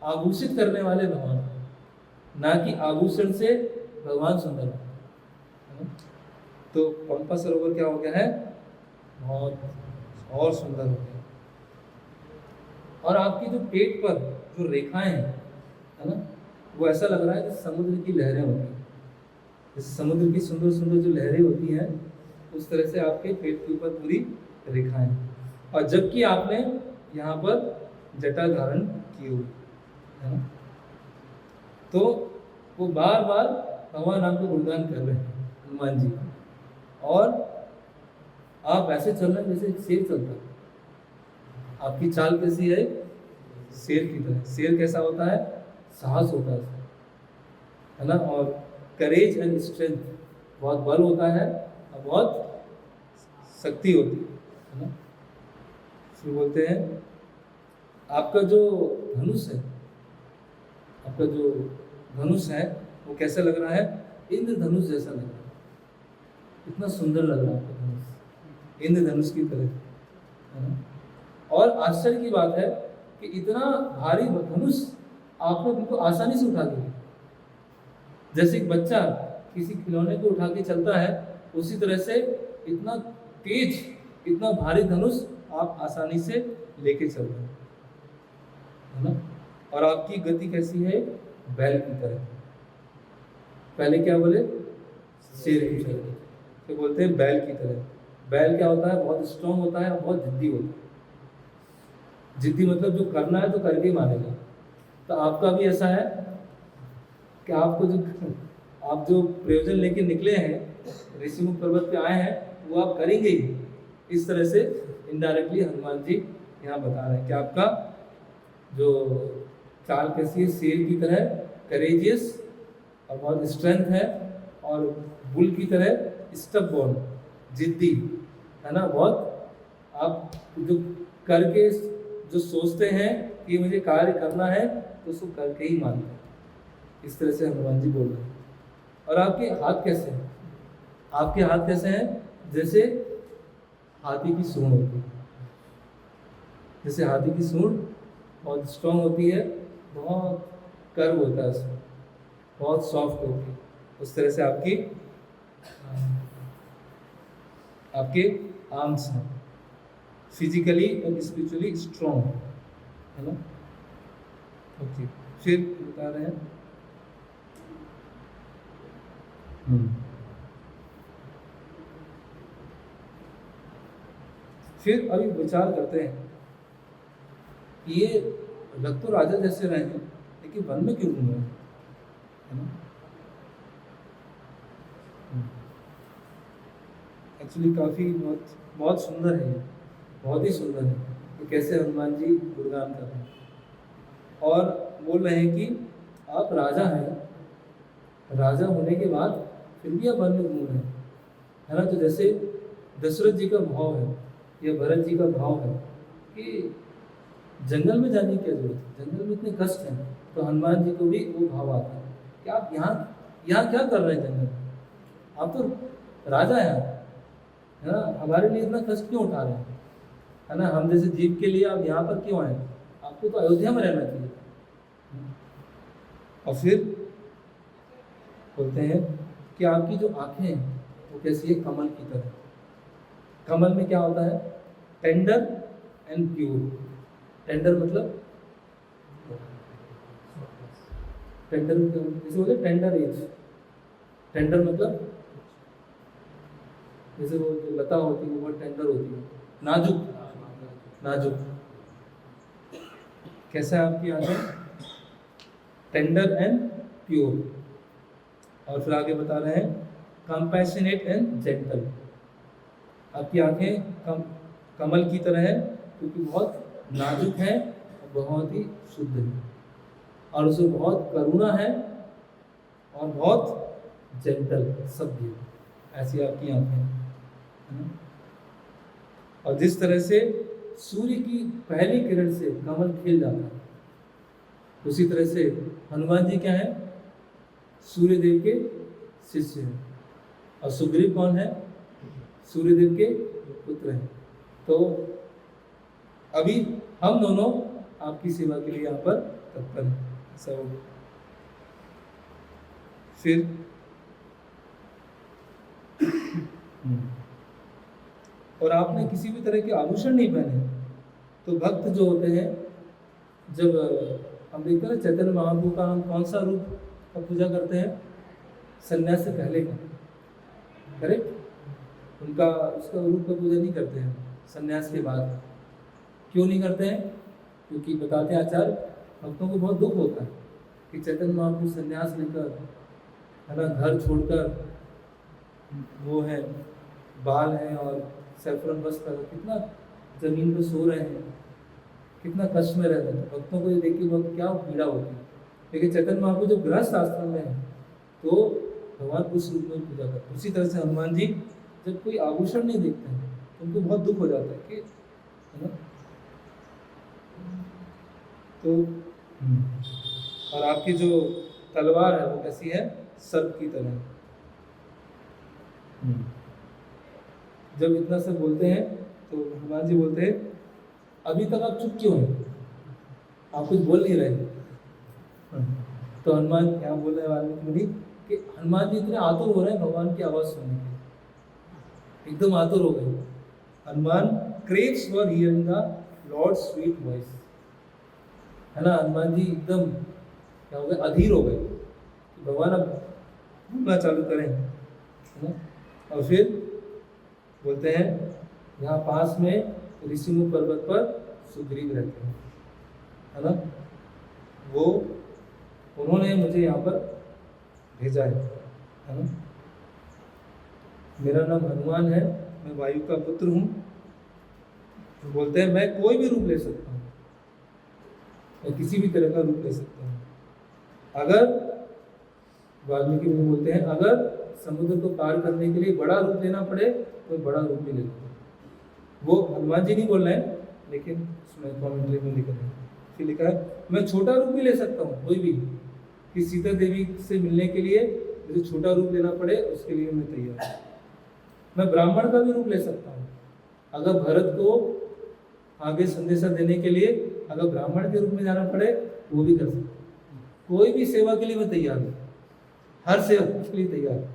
आभूषित करने वाले भगवान, ना कि आभूषण से भगवान सुंदर है ना। तो पंपा सरोवर क्या हो गया है, बहुत और सुंदर हो गया। और आपकी जो पेट पर जो रेखाएं हैं है ना, वो ऐसा लग रहा है कि समुद्र की लहरें होती हैं, जैसे समुद्र की सुंदर सुंदर जो लहरें होती हैं, उस तरह से आपके पेट के ऊपर पूरी रेखाएं। और जबकि आपने यहाँ पर जटा धारण की हुई है ना, तो वो बार बार भगवान आपको गुणगान कर रहे हैं हनुमान जी, और आप ऐसे चल रहे हैं जैसे एक शेर चलता है। आपकी चाल कैसी है, शेर की तरह। शेर कैसा होता है, साहस होता है ना, और करेज एंड स्ट्रेंथ, बहुत बल होता है और बहुत शक्ति होती है ना। फिर बोलते हैं आपका जो धनुष है, आपका जो धनुष है वो कैसा लग रहा है, इंद्रधनुष जैसा लग रहा है। इतना सुंदर लग रहा है आपका धनुष, इंद्रधनुष की तरह है ना। और आश्चर्य की बात है कि इतना भारी धनुष आपने बिल्कुल आसानी से उठा दिया। जैसे एक बच्चा किसी खिलौने को उठा के चलता है, उसी तरह से इतना तेज, इतना भारी धनुष आप आसानी से लेके चल रहे हैं ना। और आपकी गति कैसी है, बैल की तरह। पहले क्या बोले, शेर की तरह, तो बोलते हैं बैल की तरह। बैल क्या होता है, बहुत स्ट्रांग होता है और बहुत जिद्दी होता है। जिद्दी मतलब जो करना है तो करके ही मानेगा। तो आपका भी ऐसा है कि आपको आप जो प्रयोजन लेके निकले हैं, ऋषिमुख पर्वत पे आए हैं, वो आप करेंगे ही। इस तरह से इनडायरेक्टली हनुमान जी यहाँ बता रहे हैं कि आपका जो चाल कैसी है, शेर की तरह करेजियस और बहुत स्ट्रेंथ है, और बुल की तरह स्टबबॉर्न, जिद्दी है ना। बहुत आप जो करके जो सोचते हैं कि मुझे कार्य करना है तो उसको करके ही मानते हैं। इस तरह से हनुमान जी बोल रहे हैं। और आपके हाथ कैसे हैं, आपके हाथ कैसे हैं, जैसे हाथी की सूंड होती है। जैसे हाथी की सूंड बहुत स्ट्रांग होती है, बहुत कर्व होता है उसमें, बहुत सॉफ्ट होती है, उस तरह से आपके आर्म्स हैं, फिजिकली और स्पिरिचुअली स्ट्रांग है ना। ओके, फिर बता रहे हैं फिर अभी विचार करते हैं कि ये लग तो राजा जैसे रहे हैं, लेकिन वन में क्यों घूम रहे हैं, है ना। एक्चुअली काफ़ी बहुत बहुत सुंदर है, ये बहुत ही सुंदर है कि कैसे हनुमान जी गुणगान कर रहे हैं और बोल रहे हैं कि आप राजा हैं, राजा होने के बाद फिर भी आप वन में घूम रहे हैं, है ना। तो जैसे दशरथ जी का भाव है या भरत जी का भाव है कि जंगल में जाने की क्या जरूरत है, जंगल में इतने कष्ट हैं। तो हनुमान जी को भी वो भाव आता है कि आप यहाँ क्या कर रहे हैं जंगल में, आप तो राजा हैं, है ना। हमारे लिए इतना कष्ट क्यों उठा रहे हैं, है ना। हम जैसे जीव के लिए आप यहाँ पर क्यों आए, आपको तो अयोध्या में रहना चाहिए। और फिर बोलते हैं कि आपकी जो आंखें हैं वो कैसी है, कमल की तरह। कमल में क्या होता है, टेंडर एंड प्योर। टेंडर मतलब टेंडर जैसे बोलते टेंडर एज, टेंडर मतलब जैसे वो जो लता होती है वो टेंडर होती है, नाजुक नाजुक। कैसा है आपकी आंखें, टेंडर एंड प्योर। और फिर आगे बता रहे हैं कंपैशनेट एंड जेंटल। आपकी आंखें कमल की तरह है क्योंकि बहुत नाजुक है और बहुत ही शुद्ध है, और उसमें बहुत करुणा है और बहुत जेंटल, सभ्य। ऐसी आपकी आंखें हैं। और जिस तरह से सूर्य की पहली किरण से कमल खिल जाता है, उसी तरह से हनुमान जी क्या है, सूर्य देव के शिष्य हैं। और सुग्रीव कौन है? सूर्यदेव के पुत्र हैं। तो अभी हम दोनों आपकी सेवा के लिए यहाँ पर तत्पर हैं। ऐसा हो गया। फिर और आपने किसी भी तरह के आभूषण नहीं पहने। तो भक्त जो होते हैं, जब हम देखते हैं चैतन्य महाप्रभु का हम कौन सा रूप का पूजा करते हैं? संन्यास से पहले का, करेक्ट? उनका उसका रूप का पूजा नहीं करते हैं संन्यास के बाद। क्यों नहीं करते हैं? क्योंकि बताते हैं आचार्य, भक्तों को बहुत दुख होता है कि चैतन्य महाप्रभु संन्यास लेकर, है ना, घर छोड़कर, वो है बाल हैं और सैफरन वस्त्र, कितना जमीन पर सो रहे हैं, कितना कष्ट में रहते हैं। तो भक्तों को ये देख के बहुत क्या पीड़ा होती है। लेकिन चैतन्य महाप्रभु जब गृहस्थ आश्रम में है तो भगवान उस रूप में पूजा करते हैं। उसी तरह से हनुमान जी जब कोई आभूषण नहीं देखते हैं तो उनको बहुत दुख हो जाता है कि, है ना। तो और आपकी जो तलवार है वो कैसी है? सर्प की तरह। जब इतना सब बोलते हैं तो हनुमान जी बोलते हैं, अभी तक आप चुप क्यों हैं? आप कुछ बोल नहीं रहे। तो हनुमान यहाँ बोल रहे वाल्मीकि मुनि कि हनुमान जी इतने आतुर हो रहे हैं भगवान की आवाज़ सुनने के, एकदम आतुर हो गए। Hanuman craves for hearing the Lord sweet voice, है ना। हनुमान जी एकदम क्या हो गए? अधीर हो गए कि भगवान अब बोलना चालू करें, है ना। और फिर बोलते हैं यहाँ पास में ऋषिमुख पर्वत पर सुग्रीव रहते हैं, है ना। वो उन्होंने मुझे यहाँ पर भेजा है ना। मेरा नाम हनुमान है, मैं वायु का पुत्र हूँ। तो बोलते हैं मैं कोई भी रूप ले सकता हूँ, मैं किसी भी तरह का रूप ले सकता हूँ। अगर वाल्मीकि मुनि बोलते हैं अगर समुद्र को पार करने के लिए बड़ा रूप लेना पड़े तो बड़ा रूप भी ले लेते हैं। वो हनुमान जी नहीं बोल रहे हैं, लेकिन उसमें कॉमेंट्री में लिखा है, फिर लिखा है मैं छोटा रूप भी ले सकता हूँ, कोई भी, कि सीता देवी से मिलने के लिए मुझे छोटा रूप लेना पड़े उसके लिए मैं तैयार हूँ। मैं ब्राह्मण का भी रूप ले सकता हूँ, अगर भरत को आगे संदेशा देने के लिए अगर ब्राह्मण के रूप में जाना पड़े वो भी कर सकता हूँ। कोई भी सेवा के लिए मैं तैयार हूँ, हर सेवा के लिए तैयार हूँ।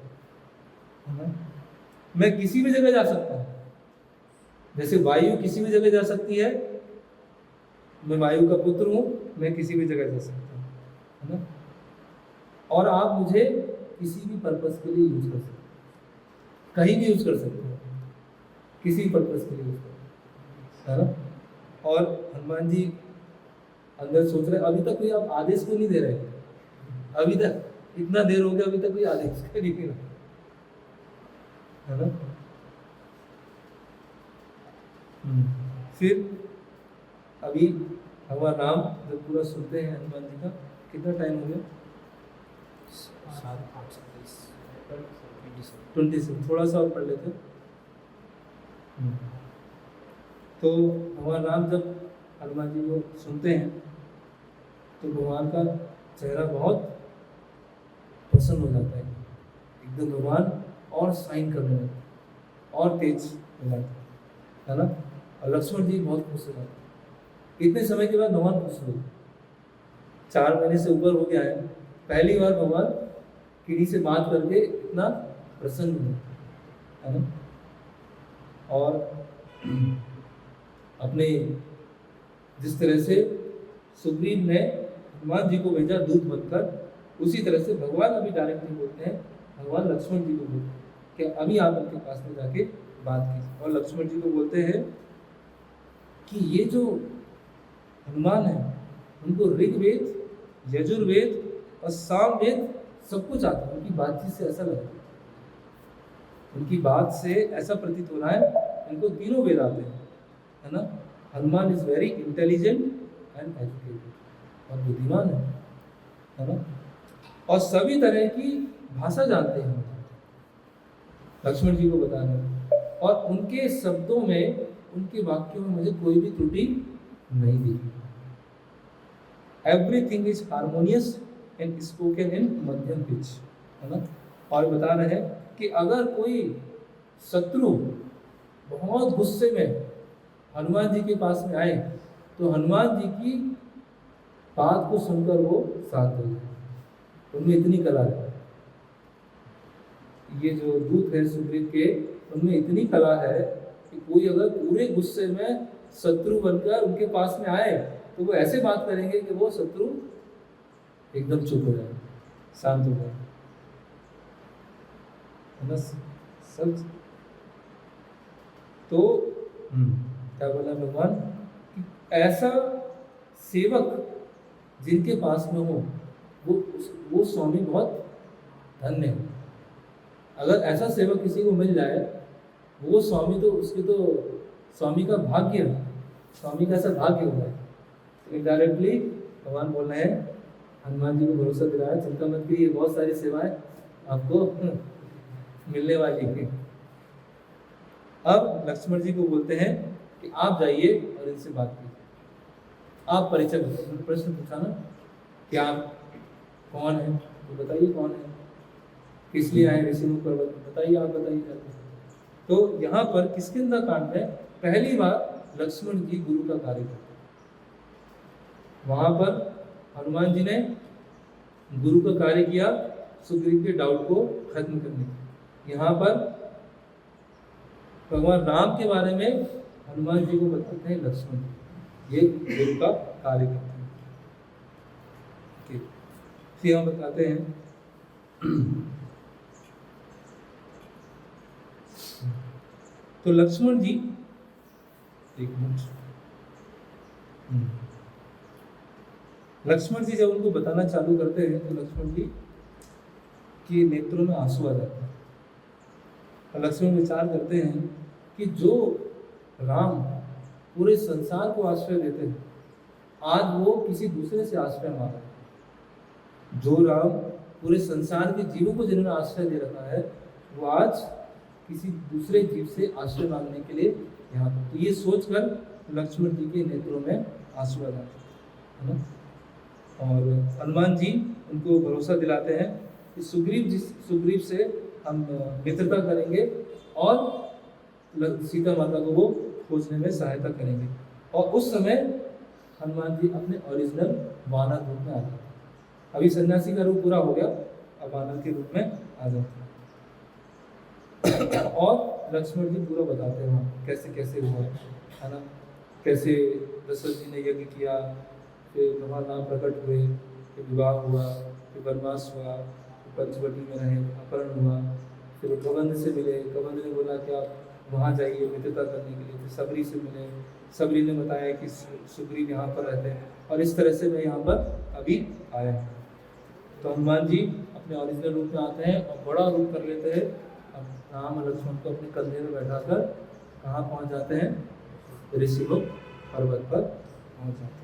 मैं किसी भी जगह जा सकता हूँ, जैसे वायु किसी भी जगह जा सकती है, मैं वायु का पुत्र हूँ, मैं किसी भी जगह जा सकता हूँ, है ना। और आप मुझे किसी भी पर्पस के लिए यूज कर सकते हैं, कहीं भी यूज कर सकते हैं, किसी पर्पस के लिए यूज कर, है ना। और हनुमान जी अंदर सोच रहे अभी तक कोई आप आदेश क्यों नहीं दे रहे? अभी तक इतना देर हो गया, अभी तक कोई आदेश नहीं दे रहा, है ना। फिर अभी हमारा नाम जब पूरा सुनते हैं हनुमान जी का, कितना टाइम हो गया? 27, थोड़ा सा और पढ़ लेते। तो हमारा नाम जब हनुमान जी को सुनते हैं तो भगवान का चेहरा बहुत प्रसन्न हो जाता है, एकदम भगवान और साइन करने लगते हैं, और तेज हो जाता है ना। और लक्ष्मण जी बहुत खुश हो जाते हैं। इतने समय के बाद भगवान खुश हुए, 4 महीने से ऊपर हो गया है, पहली बार भगवान किसी से बात करके इतना प्रसन्न हुए, है ना। और अपने जिस तरह से सुग्रीव ने हनुमान जी को भेजा दूत बनकर, उसी तरह से भगवान अभी डायरेक्टली बोलते हैं, भगवान लक्ष्मण जी को बोलते हैं कि अभी आप उनके पास में जाके बात कीजिए। और लक्ष्मण जी को बोलते हैं कि ये जो हनुमान है उनको ऋग्वेद, यजुर्वेद और सामवेद सब कुछ आता है। उनकी बातचीत से ऐसा लगता है, उनकी बात से ऐसा प्रतीत हो रहा है इनको तीनों वेद आते हैं, है ना। Hanuman is very intelligent and educated, और बुद्धिमान है ना। और सभी तरह की भाषा जानते हैं, लक्ष्मण जी को बता रहे हैं। और उनके शब्दों में, उनके वाक्यों में मुझे कोई भी त्रुटि नहीं दिखी। Everything is harmonious and spoken in मध्यम पिच, है ना। और बता रहे हैं कि अगर कोई शत्रु बहुत गुस्से में हनुमान जी के पास में आए तो हनुमान जी की बात को सुनकर वो शांत हो जाए। उनमें इतनी कला है, ये जो दूत है सुग्रीव के, उनमें इतनी कला है कि कोई अगर पूरे गुस्से में शत्रु बनकर उनके पास में आए तो वो ऐसे बात करेंगे कि वो शत्रु एकदम चुप हो जाए, शांत हो जाए। बस सब तो क्या बोला भगवान कि ऐसा सेवक जिनके पास में हो वो स्वामी बहुत धन्य है। अगर ऐसा सेवक किसी को मिल जाए वो स्वामी तो उसके तो स्वामी का भाग्य, स्वामी का ऐसा भाग्य होगा। तो इनडायरेक्टली भगवान बोल रहे हैं, हनुमान जी को भरोसा दिलाया, चिंता मत करिए, बहुत सारी सेवाएं आपको मिलने वाली है। अब लक्ष्मण जी को बोलते हैं कि आप जाइए और इनसे बात कीजिए, आप परिचय प्रश्न पूछा ना कि आप कौन है, तो बताइए कौन है, किस लिए आए ऋषिमुख पर्वत, बताइए, आप बताइए। तो यहाँ पर किष्किंधा कांड में पहली बार लक्ष्मण जी गुरु का कार्य करते हैं। वहां पर हनुमान जी ने गुरु का कार्य किया सुग्रीव के डाउट को खत्म करने के। यहाँ पर भगवान राम के बारे में हनुमान जी को बताते हैं लक्ष्मण, ये गुरु का कार्य करते हैं। फिर हम बताते हैं तो लक्ष्मण जी, एक मिनट, लक्ष्मण जी जब उनको बताना चालू करते हैं तो लक्ष्मण जी के नेत्रों में आंसू आ जाते हैं। और लक्ष्मण विचार करते हैं कि जो राम पूरे संसार को आश्रय देते हैं, आज वो किसी दूसरे से आश्रय मांग रहे हैं। जो राम पूरे संसार के जीवों को जिन्होंने आश्रय दे रखा है, वो आज किसी दूसरे जीव से आश्रय मांगने के लिए यहाँ पर, तो ये सोचकर लक्ष्मण जी के नेत्रों में आंसू आ जाते हैं। और हनुमान जी उनको भरोसा दिलाते हैं कि सुग्रीव से हम मित्रता करेंगे और सीता माता को वो खोजने में सहायता करेंगे। और उस समय हनुमान जी अपने ओरिजिनल वानर रूप में आ जाते हैं। अभी सन्यासी का रूप पूरा हो गया, अब वानर के रूप में आ जाते हैं। और लक्ष्मण जी पूरा बताते हैं वहाँ कैसे कैसे हुआ है ना, कैसे दशरथ जी ने यज्ञ किया, फिर भगवान राम प्रकट हुए, फिर विवाह हुआ, फिर वनवास हुआ, फिर पंचवटी में रहे, अपहरण हुआ, फिर कबंध से मिले, कबंध ने बोला कि आप वहाँ जाइए मित्रता करने के लिए, फिर सबरी से मिले, सबरी ने बताया कि सुग्रीव यहाँ पर रहते हैं, और इस तरह से मैं यहाँ पर अभी आया हूँ। तो हनुमान जी अपने ओरिजिनल रूप में आते हैं और बड़ा रूप कर लेते हैं। अब राम और लक्ष्मण को अपने कंधे में बैठाकर कहाँ पहुँच जाते हैं, ऋषिमुख पर्वत पर पहुँच जाते हैं।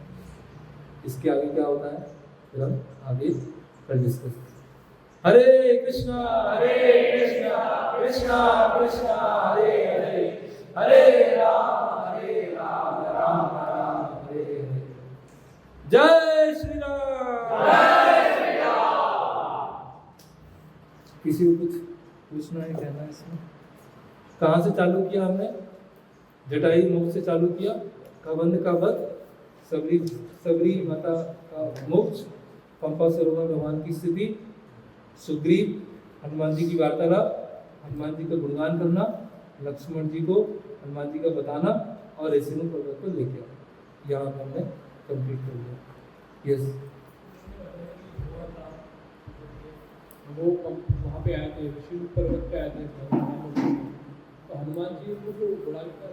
इसके आगे क्या होता है फिर हम आगे कर डिस्कस। हरे कृष्णा कृष्णा कृष्णा हरे हरे, हरे राम राम राम हरे हरे। जय श्री राम, जय श्री राम। किसी को कुछ पूछना है, कहना है इसमें? कहाँ से चालू किया हमने? जटायु मुख से चालू किया, कबंध का वध, सबरी माता का मोक्ष, पंपा सरोवर भगवान की स्थिति, सुग्रीव हनुमान जी की वार्तालाप, हनुमान जी का गुणगान करना, लक्ष्मण जी को हनुमान जी का बताना, और ऋषिमुख पर्वत पर लेके आना। यहाँ पर हमने कंप्लीट कर लिया। यस, वो वहाँ पे आए थे, ऋषिमुख पर्वत पे आए थे, तो हनुमान जी को बुला कर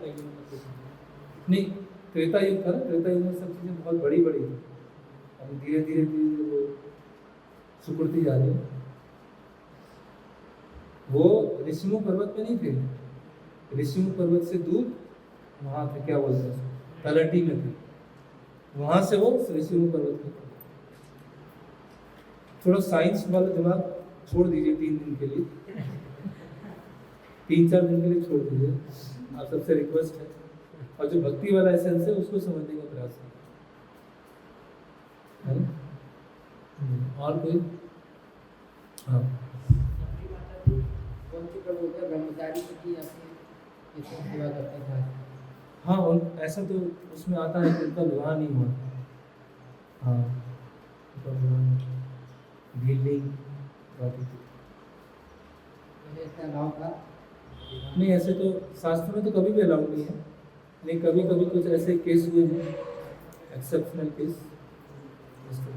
नहीं, त्रेता युग था ना, त्रेता युग में सब चीज़ें बहुत बड़ी बड़ी थी। अभी धीरे धीरे धीरे वो सुकुड़ती जा रही है। वो ऋषिमुख पर्वत पे नहीं थे, ऋषिमुख पर्वत से दूर वहाँ थे, क्या बोलते हैं, तलहटी में थे। वहाँ से वो ऋषिमुख पर्वत पे थे। थोड़ा साइंस वाला दिमाग छोड़ दीजिए 3 दिन के लिए, 3-4 दिन के लिए छोड़ दीजिए, आप सबसे रिक्वेस्ट है। और जो भक्ति वाला एसेंस है उसको समझने का प्रयास करें। और कोई? हाँ, कौन सी प्रभुता ब्रह्मचारी की अपनी किसी सेवा करते थे? हाँ ऐसा तो उसमें आता है कि उनका विवाह नहीं हुआ। हाँ उनका विवाह नहीं, डीलिंग बाकी थी। मुझे ऐसा अलाउ था? नहीं ऐसे तो शास्त्र में तो कभी भी अलाउड नहीं है, नहीं कभी कभी कुछ ऐसे केस हुए हैं, एक्सेप्शनल केस। जैसे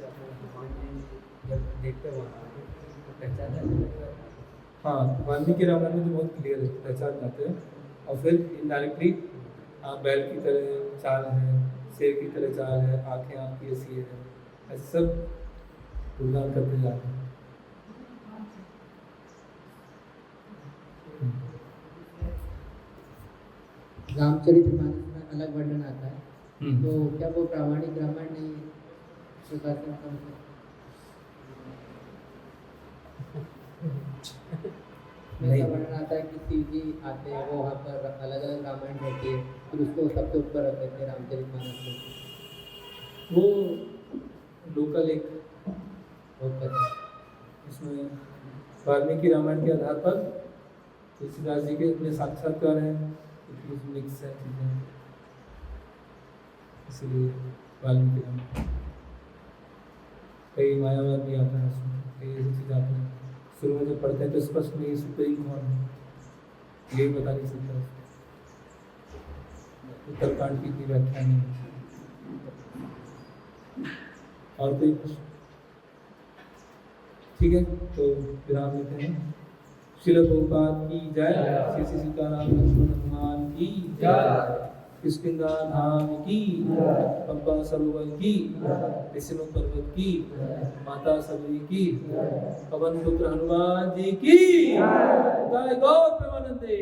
अपने हनुमान जी जब देखते हो तो पहचान जाते हैं। हाँ वाल्मीकि रामायण में तो बहुत क्लियर है, पहचान जाते हैं। और फिर इनडायरेक्टली आप बैल की तरह चाल है, शेर की तरह चाल है, आंखें आपकी ऐसी है, ऐसे सब गुणगान करते जाते हैं। रामचरितमानस में अलग वर्णन आता है, हम्म। तो क्या वो प्रामाणिक रामायण नहीं है? प्रकाश में नहीं। ऐसा वर्णन आता है कि शिव जी आते हैं, वो वहाँ पर अलग अलग रामायण रहती है, फिर उसको सबसे ऊपर रख देते हैं रामचरितमानस में। वो लोकल एक इसमें वाल्मीकि रामायण के आधार पर तुलसीदास जी के अपने साक्षात्कार हैं, कुछ मिक्स है चीज़ें, इसलिए वाल्मीकि रामायण। कई मायावाद भी आता है उसमें, कई ऐसी चीज़ आती हैं शुरू में जब पढ़ते हैं तो स्पष्ट नहीं सुप्रीम कौन है ये बता नहीं सकता। उत्तरकांड की इतनी व्याख्या नहीं है। और कोई कुछ? ठीक है तो विराम लेते हैं। श्रील प्रभुपाद की जय, श्री श्री सीताराम लक्ष्मण हनुमान की जय, किष्किंधा धाम की, पंपा सरोवर की, ऋषिनु पर्वत की, माता सबरी की, पवन पुत्र हनुमान जी की, जय गौ प्रेमानंदे।